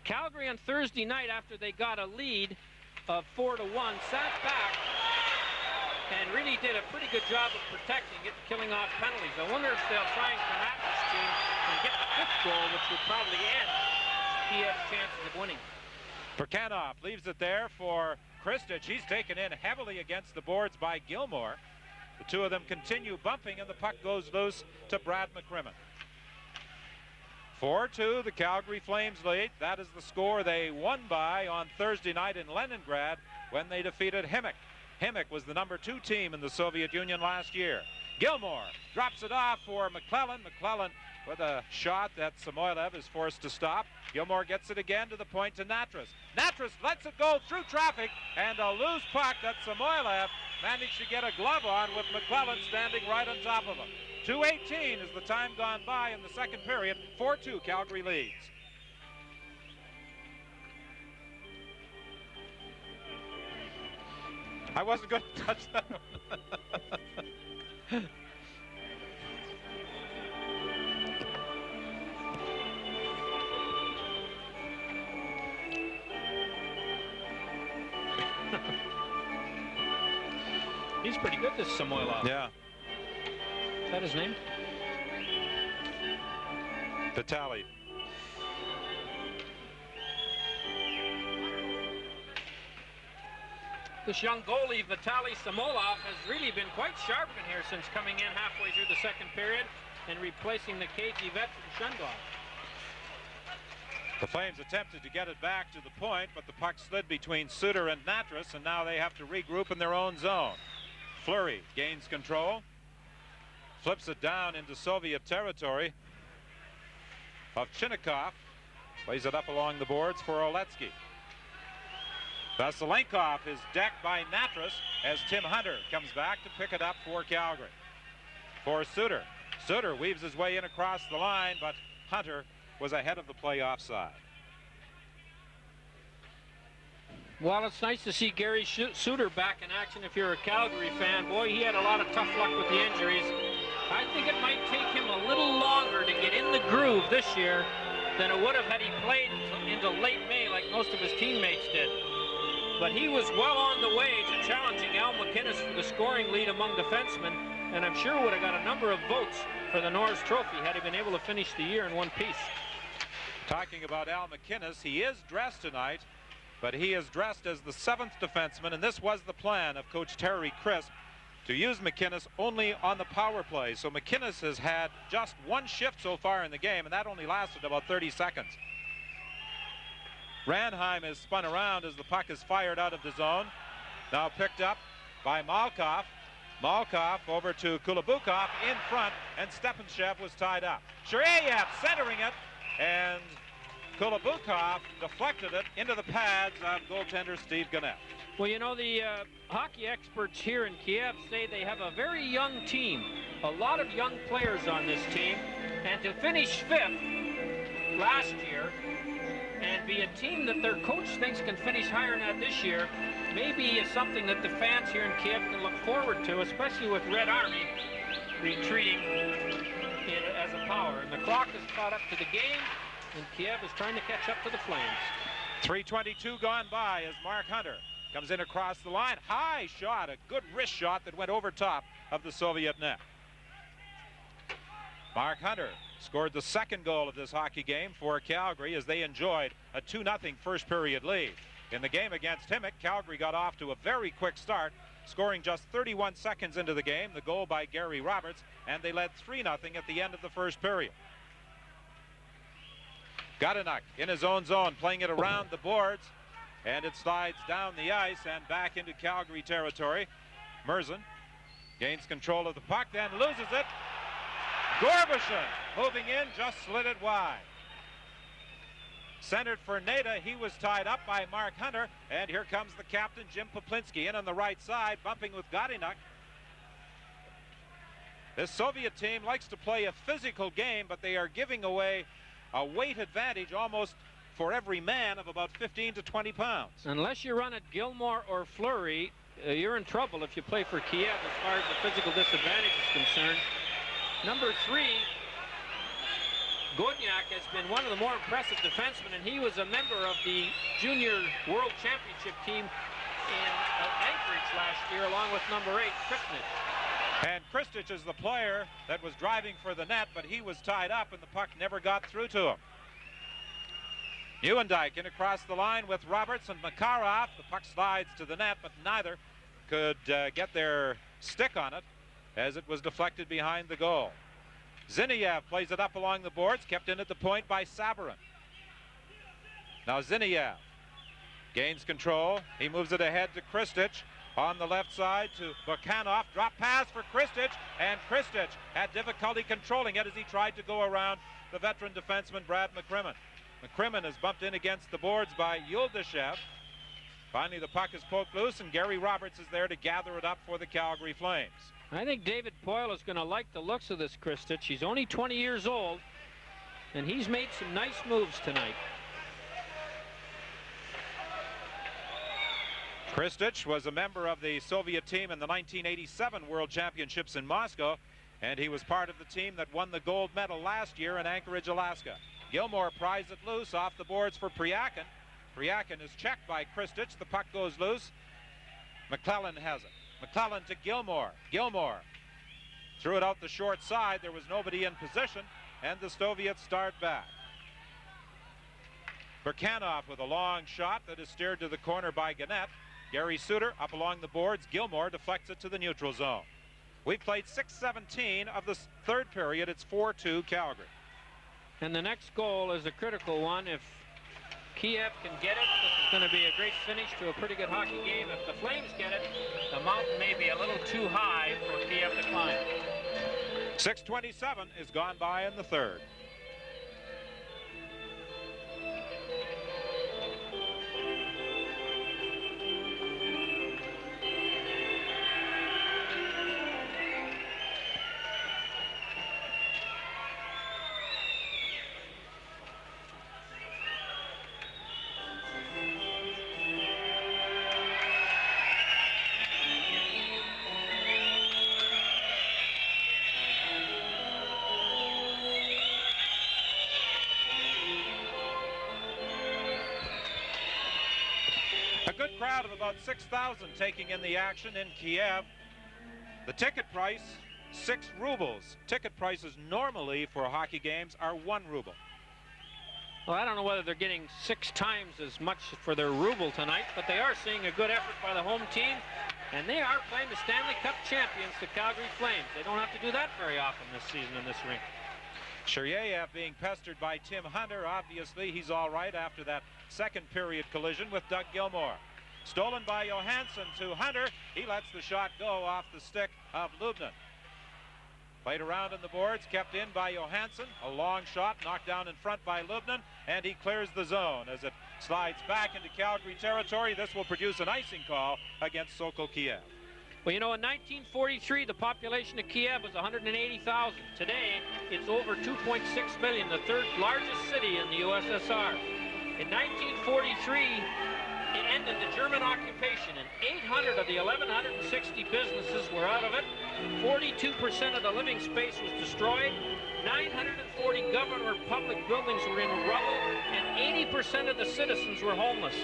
Calgary on Thursday night, after they got a lead, of 4-1, sat back and really did a pretty good job of protecting it, killing off penalties. I wonder if they'll try and come at this team and get the 5th goal, which would probably end Kiev's chances of winning. Perkanov leaves it there for Kristich. He's taken in heavily against the boards by Gilmore. The two of them continue bumping, and the puck goes loose to Brad McCrimmon. 4-2, the Calgary Flames lead. That is the score they won by on Thursday night in Leningrad when they defeated Himik. Himik was the number 2 team in the Soviet Union last year. Gilmore drops it off for McClellan. McClellan with a shot that Samoilev is forced to stop. Gilmore gets it again to the point to Natras. Natras lets it go through traffic, and a loose puck that Samoilev managed to get a glove on with McClellan standing right on top of him. 2:18 is the time gone by in the second period. 4-2, Calgary leads. I wasn't going to touch that one. He's pretty good, this Samoilov. Yeah. Is that his name? Vitaly. This young goalie, Vitaly Samoilov, has really been quite sharp in here since coming in halfway through the second period and replacing the KG veteran Shundog. The Flames attempted to get it back to the point, but the puck slid between Suter and Natras, and now they have to regroup in their own zone. Fleury gains control, flips it down into Soviet territory. Ovchinnikov plays it up along the boards for Oletsky. Vasilinkov is decked by Natras as Tim Hunter comes back to pick it up for Calgary. For Suter. Suter weaves his way in across the line, but Hunter was ahead of the play offside. Well, it's nice to see Gary Suter back in action if you're a Calgary fan. Boy, he had a lot of tough luck with the injuries. I think it might take him a little longer to get in the groove this year than it would have had he played into late May like most of his teammates did. But he was well on the way to challenging Al MacInnis for the scoring lead among defensemen, and I'm sure would have got a number of votes for the Norris Trophy had he been able to finish the year in one piece. Talking about Al MacInnis, he is dressed tonight, but he is dressed as the 7th defenseman, and this was the plan of Coach Terry Crisp, to use MacInnis only on the power play. So MacInnis has had just one shift so far in the game, and that only lasted about 30 seconds. Ranheim is spun around as the puck is fired out of the zone. Now picked up by Malkov. Malkov over to Kulabukov in front, and Stepanshev was tied up. Shurayev centering it, and Kulabukov deflected it into the pads of goaltender Steve Gannett. Well, you know, the hockey experts here in Kiev say they have a very young team, a lot of young players on this team, and to finish 5th last year and be a team that their coach thinks can finish higher than that this year maybe is something that the fans here in Kiev can look forward to, especially with Red Army retreating as a power. And the clock is caught up to the game, and Kiev is trying to catch up to the Flames. 3:22 gone by as Mark Hunter comes in across the line. High shot, a good wrist shot that went over top of the Soviet net. Mark Hunter scored the second goal of this hockey game for Calgary as they enjoyed a 2-0 first period lead. In the game against Himik, Calgary got off to a very quick start, scoring just 31 seconds into the game, the goal by Gary Roberts, and they led 3-0 at the end of the first period. Gadanak in his own zone, playing it around the boards, and it slides down the ice and back into Calgary territory. Merzen gains control of the puck, then loses it. Gorbushin moving in, just slid it wide. Centered for Neda, he was tied up by Mark Hunter, and here comes the captain, Jim Poplinski, in on the right side, bumping with Gadanak. This Soviet team likes to play a physical game, but they are giving away a weight advantage almost for every man of about 15 to 20 pounds. Unless you run at Gilmore or Fleury, you're in trouble if you play for Kiev as far as the physical disadvantage is concerned. Number 3 Godniak has been one of the more impressive defensemen, and he was a member of the Junior World Championship team in Anchorage last year, along with number 8, Kristich. And Kristich is the player that was driving for the net, but he was tied up, and the puck never got through to him. Nieuwendyk in across the line with Roberts and Makarov. The puck slides to the net, but neither could get their stick on it as it was deflected behind the goal. Ziniev plays it up along the boards, kept in at the point by Sabarin. Now Ziniev gains control. He moves it ahead to Kristich on the left side to Bukhanov. Drop pass for Kristich, and Kristich had difficulty controlling it as he tried to go around the veteran defenseman Brad McCrimmon. McCrimmon is bumped in against the boards by Yuldashev. Finally, the puck is poked loose, and Gary Roberts is there to gather it up for the Calgary Flames. I think David Poyle is going to like the looks of this Kristich. He's only 20 years old, and he's made some nice moves tonight. Kristich was a member of the Soviet team in the 1987 World Championships in Moscow, and he was part of the team that won the gold medal last year in Anchorage, Alaska. Gilmore pries it loose off the boards for Priakin. Priakin is checked by Kristich. The puck goes loose. McClellan has it. McClellan to Gilmore. Gilmore threw it out the short side. There was nobody in position, and the Soviets start back. Bukhanov with a long shot that is steered to the corner by Gannett. Gary Suter up along the boards. Gilmore deflects it to the neutral zone. We played 6:17 of the third period. It's 4-2 Calgary. And the next goal is a critical one. If Kiev can get it, this is going to be a great finish to a pretty good hockey game. If the Flames get it, the mountain may be a little too high for Kiev to climb. 6:27 is gone by in the third. A good crowd of about 6,000 taking in the action in Kiev. The ticket price, 6 rubles. Ticket prices normally for hockey games are 1 ruble. Well, I don't know whether they're getting 6 times as much for their ruble tonight, but they are seeing a good effort by the home team, and they are playing the Stanley Cup champions, the Calgary Flames. They don't have to do that very often this season in this rink. Shiryev being pestered by Tim Hunter. Obviously, he's all right after that second period collision with Doug Gilmore. Stolen by Johansson to Hunter. He lets the shot go off the stick of Lubnin. Played around in the boards, kept in by Johansson. A long shot, knocked down in front by Lubnin, and he clears the zone as it slides back into Calgary territory. This will produce an icing call against Sokol Kiev. Well, you know, in 1943, the population of Kiev was 180,000. Today, it's over 2.6 million, the third largest city in the USSR. In 1943, it ended the German occupation, and 800 of the 1,160 businesses were out of it. 42% of the living space was destroyed. 940 government or public buildings were in rubble, and 80% of the citizens were homeless.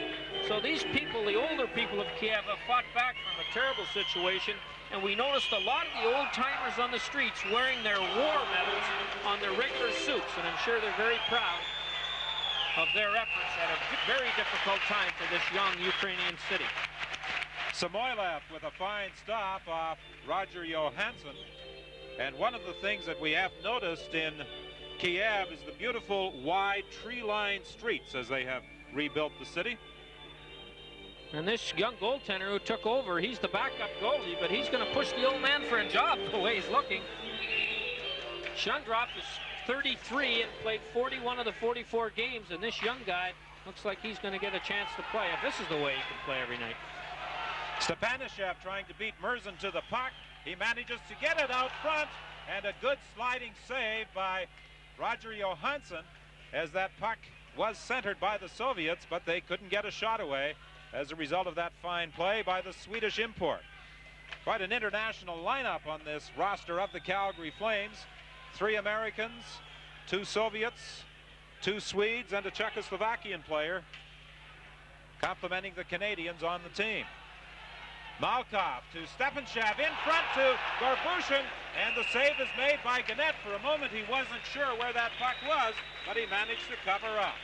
So these people, the older people of Kiev, have fought back from a terrible situation, and we noticed a lot of the old-timers on the streets wearing their war medals on their regular suits, and I'm sure they're very proud of their efforts at a very difficult time for this young Ukrainian city. Samoilev with a fine stop off Roger Johansson. And one of the things that we have noticed in Kiev is the beautiful wide tree-lined streets as they have rebuilt the city. And this young goaltender who took over, he's the backup goalie, but he's going to push the old man for a job the way he's looking. Shundrop is 33 and played 41 of the 44 games, and this young guy looks like he's going to get a chance to play if this is the way he can play every night. Stepanishev trying to beat Merzin to the puck. He manages to get it out front, and a good sliding save by Roger Johansson as that puck was centered by the Soviets, but they couldn't get a shot away as a result of that fine play by the Swedish import. Quite an international lineup on this roster of the Calgary Flames. 3 Americans, 2 Soviets, 2 Swedes, and a Czechoslovakian player complementing the Canadians on the team. Malkov to Stepanchev, in front to Gorbushin, and the save is made by Gannett. For a moment he wasn't sure where that puck was, but he managed to cover up.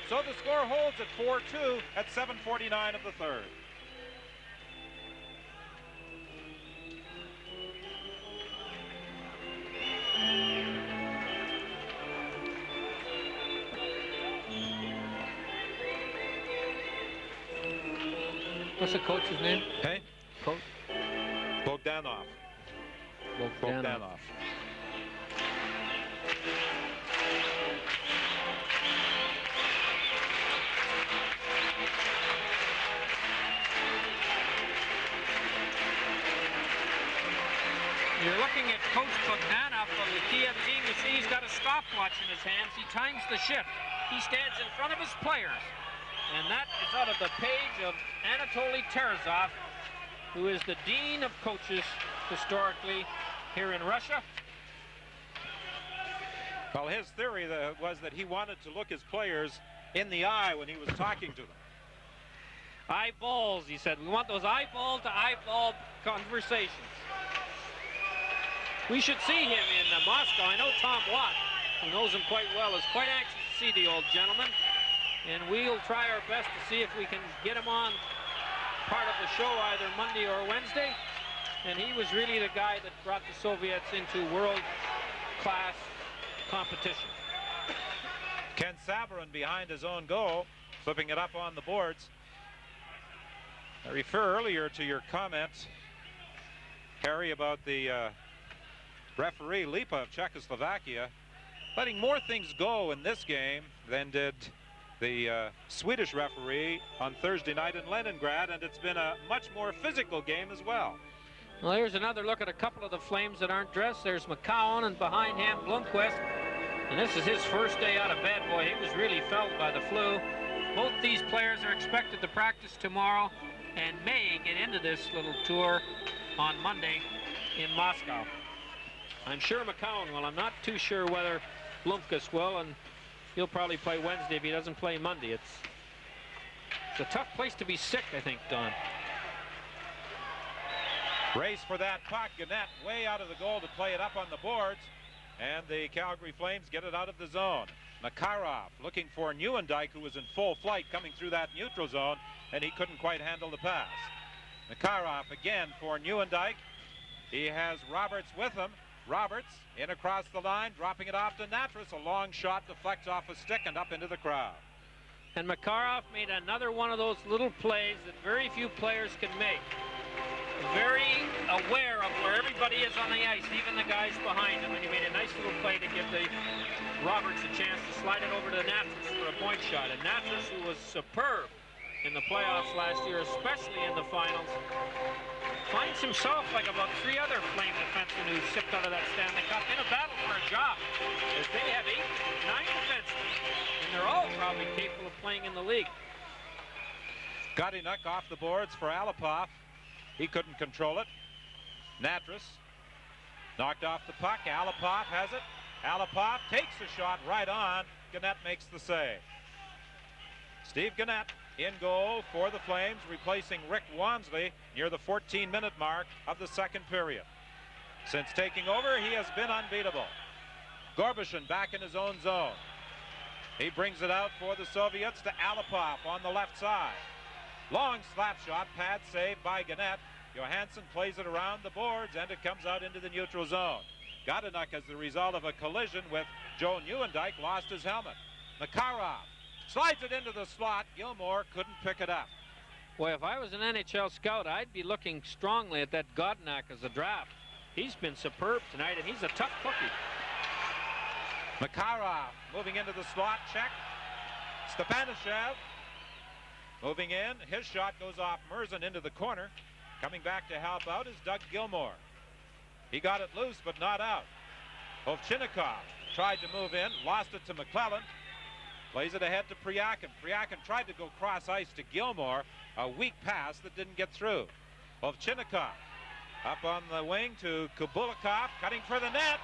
So the score holds at 4-2 at 7:49 of the third. What's the coach's name? Hey? Coach? Bogdanov. Bogdanov. You're looking at Coach Bogdanov of the Kiev team. You see he's got a stopwatch in his hands. He times the shift. He stands in front of his players. And that is out of the page of Anatoly Terezov, who is the dean of coaches historically here in Russia. Well, his theory was that he wanted to look his players in the eye when he was talking to them. Eyeballs, he said. We want those eyeball to eyeball conversations. We should see him in Moscow. I know Tom Watt, who knows him quite well, is quite anxious to see the old gentleman. And we'll try our best to see if we can get him on part of the show either Monday or Wednesday. And he was really the guy that brought the Soviets into world-class competition. Ken Sabarin behind his own goal, flipping it up on the boards. I refer earlier to your comment, Harry, about the referee Lipa of Czechoslovakia letting more things go in this game than did the Swedish referee on Thursday night in Leningrad, and it's been a much more physical game as well. Well, here's another look at a couple of the Flames that aren't dressed. There's McCowan, and behind him Blomqvist. And this is his first day out of bed. Boy, he was really felled by the flu. Both these players are expected to practice tomorrow and may get into this little tour on Monday in Moscow. I'm sure McCowan will. I'm not too sure whether Blomqvist will, and he'll probably play Wednesday if he doesn't play Monday. It's a tough place to be sick, I think, Don. Race for that puck. Gannett way out of the goal to play it up on the boards, and the Calgary Flames get it out of the zone. Makarov looking for Nieuwendyk, who was in full flight coming through that neutral zone, and he couldn't quite handle the pass. Makarov again for Nieuwendyk. He has Roberts with him. Roberts in across the line, dropping it off to Natras. A long shot deflects off a stick and up into the crowd. And Makarov made another one of those little plays that very few players can make. Very aware of where everybody is on the ice, even the guys behind him. And he made a nice little play to give the Roberts a chance to slide it over to Natras for a point shot. And Natras, who was superb in the playoffs last year, especially in the finals, finds himself like about 3 other Flame defensemen who sipped out of that Stanley Cup in a battle for a job. As they have 8, 9 defensemen, and they're all probably capable of playing in the league. Godinuk off the boards for Alipov. He couldn't control it. Natras knocked off the puck. Alipov has it. Alipov takes the shot right on. Gannett makes the save. Steve Gannett in goal for the Flames, replacing Rick Wansley near the 14-minute mark of the second period. Since taking over, he has been unbeatable. Gorbushin back in his own zone. He brings it out for the Soviets to Alipov on the left side. Long slap shot, pad save by Gannett. Johansson plays it around the boards, and it comes out into the neutral zone. Godinuk, as the result of a collision with Joe Nieuwendyk, lost his helmet. Makarov slides it into the slot. Gilmore couldn't pick it up. Boy, if I was an NHL scout, I'd be looking strongly at that Godinuk as a draft. He's been superb tonight, and he's a tough cookie. Makarov moving into the slot, check. Stepanchev moving in. His shot goes off Murzin into the corner. Coming back to help out is Doug Gilmore. He got it loose, but not out. Ovchinnikov tried to move in, lost it to McClellan. Plays it ahead to Priakin. Priakin tried to go cross ice to Gilmore. A weak pass that didn't get through. Ovchinnikov up on the wing to Kubulikov, cutting for the net.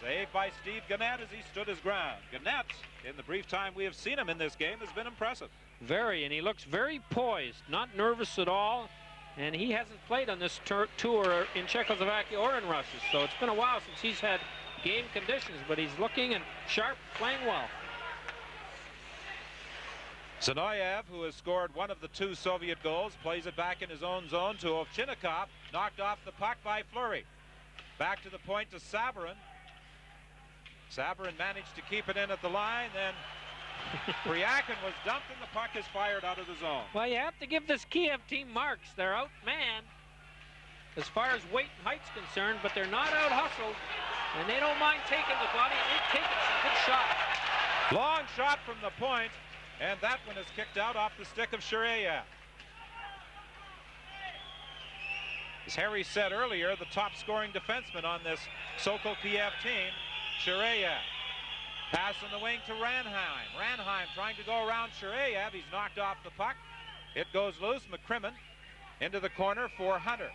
Saved by Steve Gannett as he stood his ground. Gannett, in the brief time we have seen him in this game, has been impressive. Very, and he looks very poised, not nervous at all. And he hasn't played on this tour in Czechoslovakia or in Russia, so it's been a while since he's had game conditions, but he's looking and sharp, playing well. Zinoyev, who has scored one of the 2 Soviet goals, plays it back in his own zone to Ovchinnikov, knocked off the puck by Fleury. Back to the point to Sabarin. Sabarin managed to keep it in at the line, then Priakin was dumped and the puck is fired out of the zone. Well, you have to give this Kiev team marks. They're outmanned as far as weight and height's concerned, but they're not out-hustled, and they don't mind taking the body. They've taken some good shots. Long shot from the point, and that one is kicked out off the stick of Shireyev. As Harry said earlier, the top scoring defenseman on this Sokol Kiev team, Shireyev. Pass in the wing to Ranheim. Ranheim trying to go around Shireyev. He's knocked off the puck. It goes loose. McCrimmon into the corner for Hunter.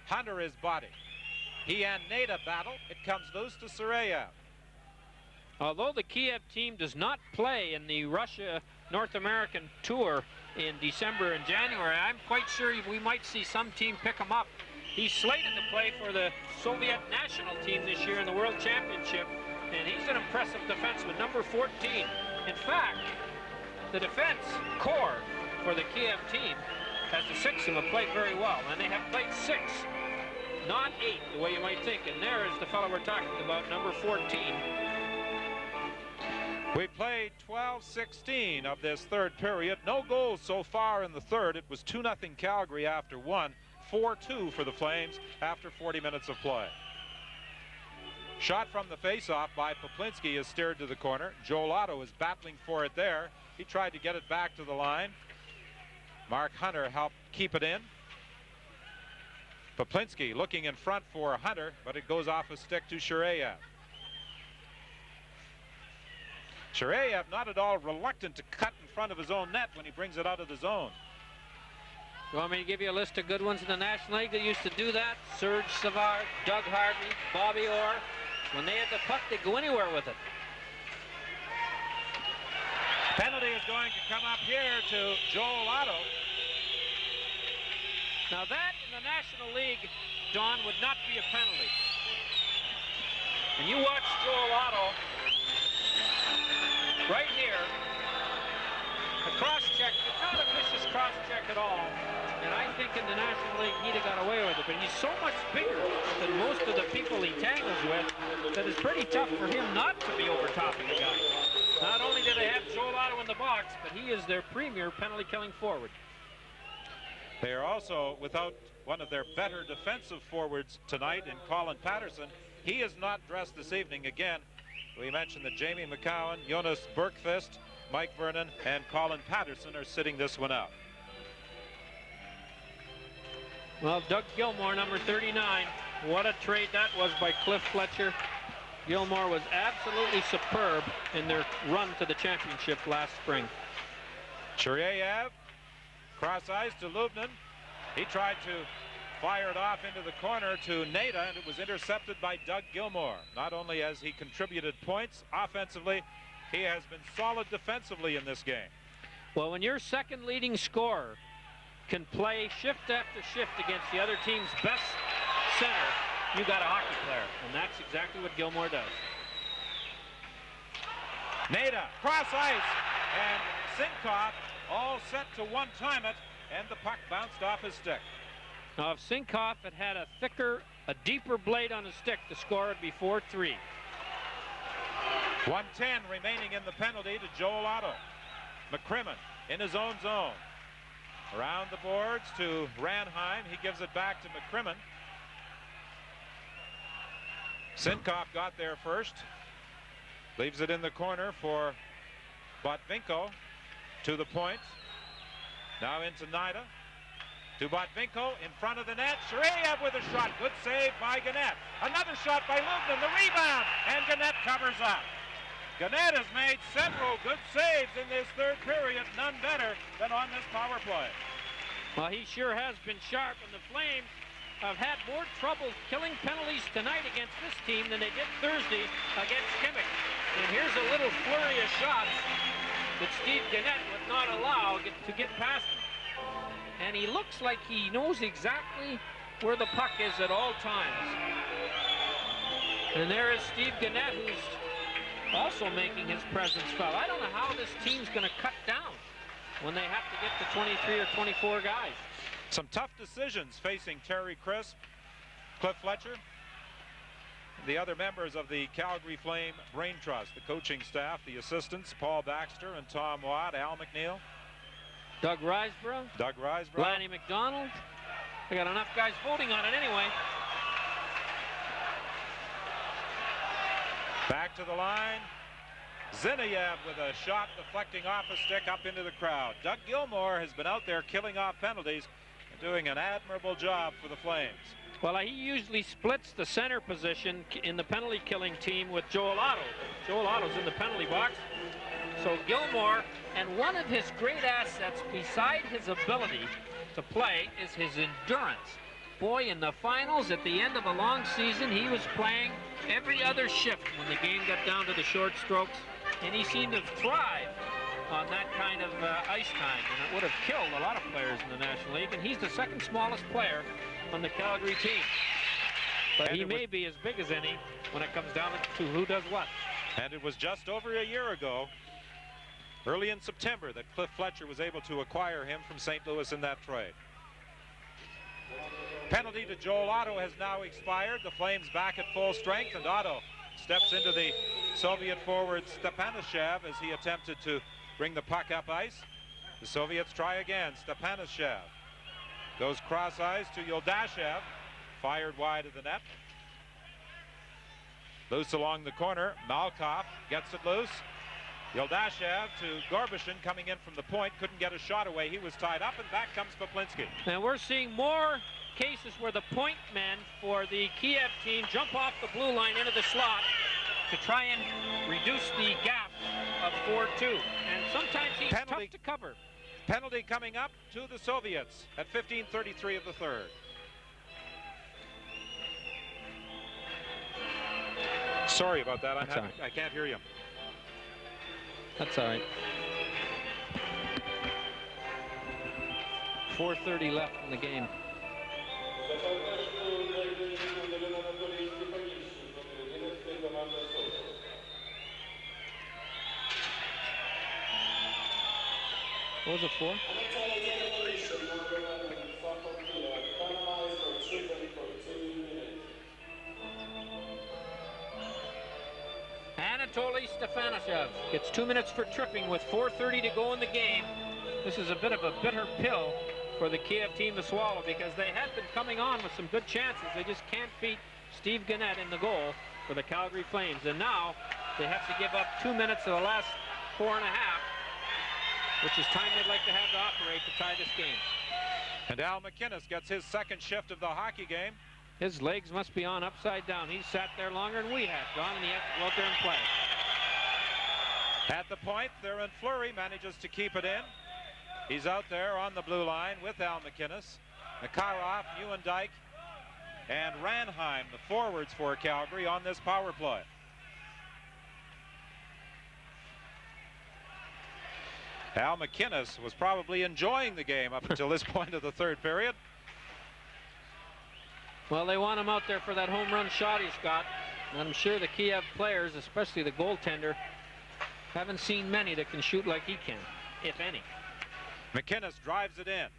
Hunter is body. He and Nada battle. It comes loose to Shireyev. Although the Kiev team does not play in the Russia North American tour in December and January, I'm quite sure we might see some team pick him up. He's slated to play for the Soviet national team this year in the World Championship, and he's an impressive defenseman, number 14. In fact, the defense core for the Kiev team, as the 6 of them, have played very well, and they have played 6, not 8, the way you might think. And there is the fellow we're talking about, number 14. We played 12-16 of this third period. No goals so far in the third. It was 2-0 Calgary after 1, 4-2 for the Flames after 40 minutes of play. Shot from the faceoff by Poplinski is steered to the corner. Joel Otto is battling for it there. He tried to get it back to the line. Mark Hunter helped keep it in. Poplinski looking in front for Hunter, but it goes off a stick to Shireyev. Shireyev not at all reluctant to cut in front of his own net when he brings it out of the zone. You want me to give you a list of good ones in the National League that used to do that? Serge Savard, Doug Harvey, Bobby Orr. When they had the puck, they'd go anywhere with it. Penalty is going to come up here to Joel Otto. Now that in the National League, Don, would not be a penalty. And you watch Joel Otto right here. A cross-check, but not a vicious cross-check at all. And I think in the National League, he'd have got away with it. But he's so much bigger than most of the people he tangles with that it's pretty tough for him not to be overtopping a guy. Not only do they have Joel Otto in the box, but he is their premier penalty-killing forward. They are also without one of their better defensive forwards tonight in Colin Patterson. He is not dressed this evening. Again, we mentioned that Jamie McCowan, Jonas Bergqvist, Mike Vernon, and Colin Patterson are sitting this one out. Well, Doug Gilmour, number 39. What a trade that was by Cliff Fletcher. Gilmour was absolutely superb in their run to the championship last spring. Shireyev, cross ice to Lubnin. He tried to fire it off into the corner to Nada, and it was intercepted by Doug Gilmour. Not only has he contributed points offensively, he has been solid defensively in this game. Well, when your second leading scorer can play shift after shift against the other team's best center, you got a hockey player, and that's exactly what Gilmour does. Nada, cross ice, and Sinkoff all set to one-time it, and the puck bounced off his stick. Now, if Sinkoff had had a deeper blade on his stick, the score would be 4-3. 1:10 remaining in the penalty to Joel Otto. McCrimmon in his own zone. Around the boards to Ranheim. He gives it back to McCrimmon. Sinkoff got there first. Leaves it in the corner for Botvinko. To the point. Now into Nida. To Botvinko in front of the net. Shireyev with a shot. Good save by Gannett. Another shot by Lubnin. The rebound. And Gannett covers up. Gannett has made several good saves in this third period. None better than on this power play. Well, he sure has been sharp, and the Flames have had more trouble killing penalties tonight against this team than they did Thursday against Kimmich. And here's a little flurry of shots that Steve Gannett would not allow to get past him. And he looks like he knows exactly where the puck is at all times. And there is Steve Gannett, who's also making his presence felt. I don't know how this team's going to cut down when they have to get to 23 or 24 guys. Some tough decisions facing Terry Crisp, Cliff Fletcher, the other members of the Calgary Flame Brain Trust, the coaching staff, the assistants, Paul Baxter and Tom Watt, Al McNeil, Doug Riseborough, Lanny McDonald. They got enough guys voting on it anyway. Back to the line. Zineyev with a shot deflecting off a stick up into the crowd. Doug Gilmour has been out there killing off penalties and doing an admirable job for the Flames. Well, he usually splits the center position in the penalty killing team with Joel Otto. Joel Otto's in the penalty box. So Gilmour, and one of his great assets beside his ability to play is his endurance. Boy, in the finals at the end of a long season, he was playing every other shift when the game got down to the short strokes, and he seemed to thrive on that kind of ice time, and it would have killed a lot of players in the National League, and he's the second smallest player on the Calgary team. But he may be as big as any when it comes down to who does what. And it was just over a year ago, early in September, that Cliff Fletcher was able to acquire him from St. Louis in that trade. Penalty to Joel Otto has now expired. The Flames back at full strength, and Otto steps into the Soviet forward Stepanishchev as he attempted to bring the puck up ice. The Soviets try again. Stepanishchev goes cross ice to Yuldashev, fired wide of the net. Loose along the corner. Malkoff gets it loose. Yuldashev to Gorbishin coming in from the point. Couldn't get a shot away. He was tied up, and back comes Poplinski. And we're seeing more cases where the point men for the Kiev team jump off the blue line into the slot to try and reduce the gap of 4-2. And sometimes he's tough to cover. Penalty coming up to the Soviets at 15:33 of the third. Sorry about that. I can't hear you. That's all right. 4:30 left in the game. What was it for? Anatoly Stepanishchev gets 2 minutes for tripping with 4:30 to go in the game. This is a bit of a bitter pill for the Kiev team to swallow, because they have been coming on with some good chances. They just can't beat Steve Gannett in the goal for the Calgary Flames. And now they have to give up 2 minutes of the last 4.5, which is time they'd like to have to operate to tie this game. And Al McInnes gets his second shift of the hockey game. His legs must be on upside down. He's sat there longer than we have, John, and he has to go out there and play. At the point, Theron Fleury manages to keep it in. He's out there on the blue line with Al McInnes, Makarov, Neuendijk, and Ranheim, the forwards for Calgary on this power play. Al McInnes was probably enjoying the game up until this point of the third period. Well, they want him out there for that home run shot he's got. And I'm sure the Kiev players, especially the goaltender, haven't seen many that can shoot like he can, if any. McInnes drives it in.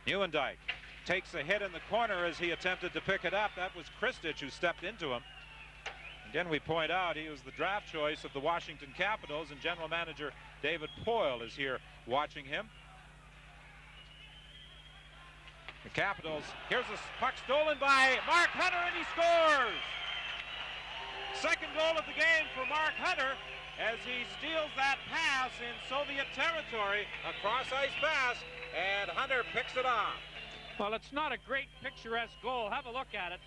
Neuendijk takes a hit in the corner as he attempted to pick it up. That was Kristich who stepped into him. Again, we point out he was the draft choice of the Washington Capitals, and general manager David Poyle is here watching him. The Capitals, here's a puck stolen by Mark Hunter, and he scores! Second goal of the game for Mark Hunter as he steals that pass in Soviet territory, a cross-ice pass, and Hunter picks it off. Well, it's not a great picturesque goal. Have a look at it.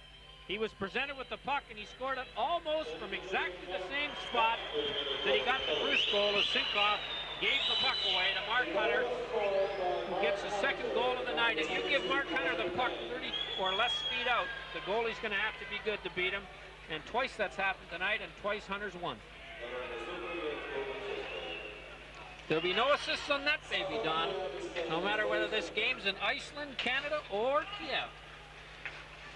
He was presented with the puck, and he scored it almost from exactly the same spot that he got the first goal as Sinkov gave the puck away to Mark Hunter, who gets his second goal of the night. If you give Mark Hunter the puck 30 or less feet out, the goalie's going to have to be good to beat him. And twice that's happened tonight, and twice Hunter's won. There'll be no assists on that baby, Don, no matter whether this game's in Iceland, Canada, or Kiev.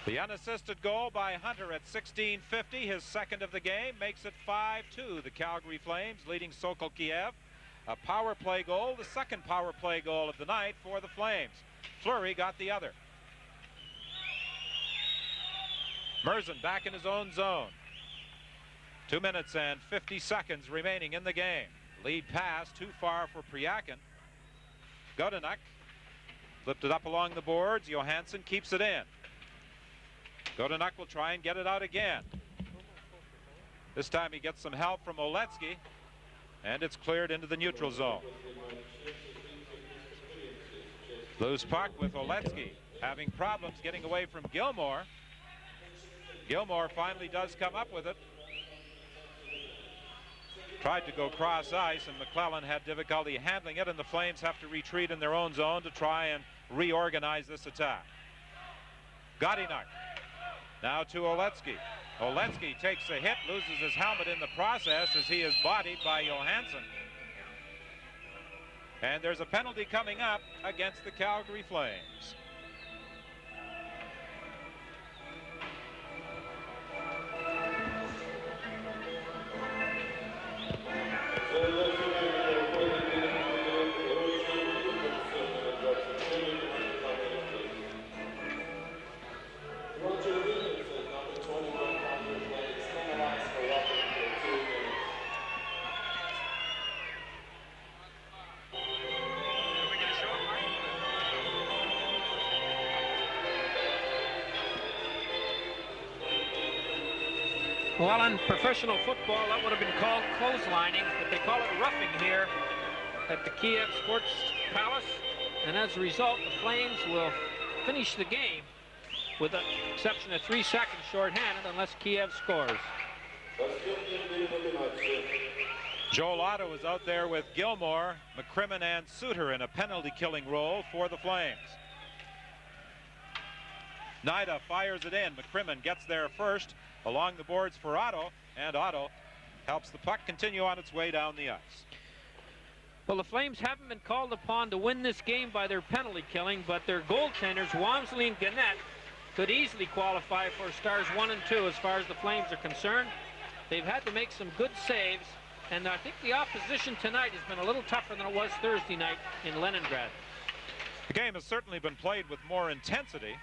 The unassisted goal by Hunter at 16:50, his second of the game, makes it 5-2. The Calgary Flames leading Sokol Kiev. A power play goal, the second power play goal of the night for the Flames. Fleury got the other. Merzen back in his own zone. 2 minutes and 50 seconds remaining in the game. Lead pass too far for Priakin. Godenuck flipped it up along the boards. Johansson keeps it in. Godenuck will try and get it out again. This time he gets some help from Oletsky, and it's cleared into the neutral zone. Loose puck with Oletsky having problems getting away from Gilmore. Gilmore finally does come up with it. Tried to go cross ice, and McClellan had difficulty handling it, and the Flames have to retreat in their own zone to try and reorganize this attack. Godenuck now to Oletsky. Oletsky takes a hit, loses his helmet in the process as he is bodied by Johansson. And there's a penalty coming up against the Calgary Flames. Well, in professional football, that would have been called clotheslining, but they call it roughing here at the Kiev Sports Palace. And as a result, the Flames will finish the game with the exception of 3 seconds shorthanded unless Kiev scores. Joel Otto is out there with Gilmore, McCrimmon, and Suter in a penalty-killing role for the Flames. Nida fires it in. McCrimmon gets there first along the boards for Otto, and Otto helps the puck continue on its way down the ice. Well, the Flames haven't been called upon to win this game by their penalty killing, but their goaltenders, Walmsley and Gannett, could easily qualify for stars 1 and 2 as far as the Flames are concerned. They've had to make some good saves, and I think the opposition tonight has been a little tougher than it was Thursday night in Leningrad. The game has certainly been played with more intensity.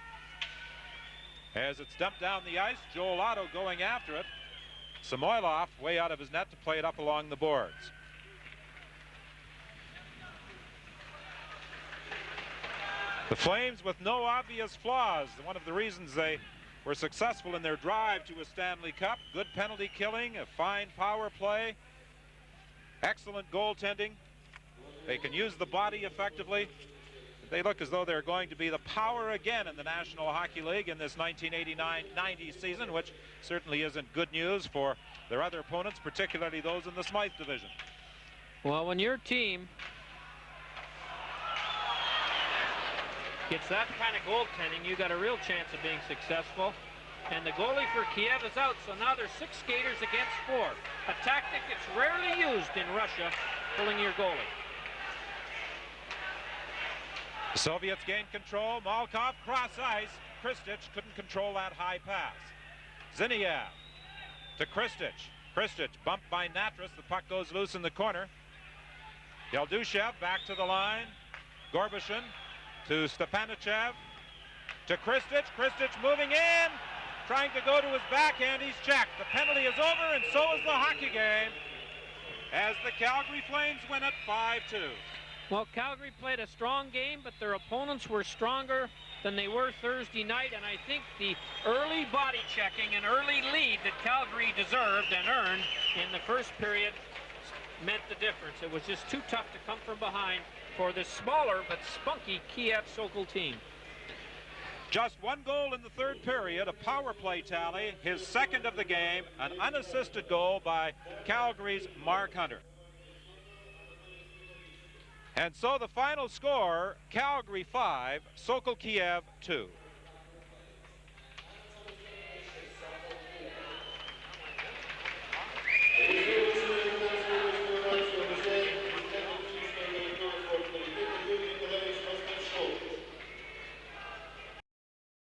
As it's dumped down the ice, Joel Otto going after it. Samoylov way out of his net to play it up along the boards. The Flames with no obvious flaws. One of the reasons they were successful in their drive to a Stanley Cup. Good penalty killing, a fine power play, excellent goaltending. They can use the body effectively. They look as though they're going to be the power again in the National Hockey League in this 1989-90 season, which certainly isn't good news for their other opponents, particularly those in the Smythe division. Well, when your team gets that kind of goaltending, you got a real chance of being successful. And the goalie for Kiev is out, so now there's 6 skaters against 4. A tactic that's rarely used in Russia, pulling your goalie. The Soviets gain control. Malkov cross ice. Kristich couldn't control that high pass. Ziniev to Kristich. Kristich bumped by Natras. The puck goes loose in the corner. Yeldushev back to the line. Gorbushin to Stepanichev. To Kristich. Kristich moving in. Trying to go to his backhand. He's checked. The penalty is over, and so is the hockey game, as the Calgary Flames win it 5-2. Well, Calgary played a strong game, but their opponents were stronger than they were Thursday night, and I think the early body checking and early lead that Calgary deserved and earned in the first period meant the difference. It was just too tough to come from behind for this smaller but spunky Kiev Sokol team. Just 1 goal in the third period, a power play tally, his second of the game, an unassisted goal by Calgary's Mark Hunter. And so the final score, Calgary 5, Sokol Kiev 2.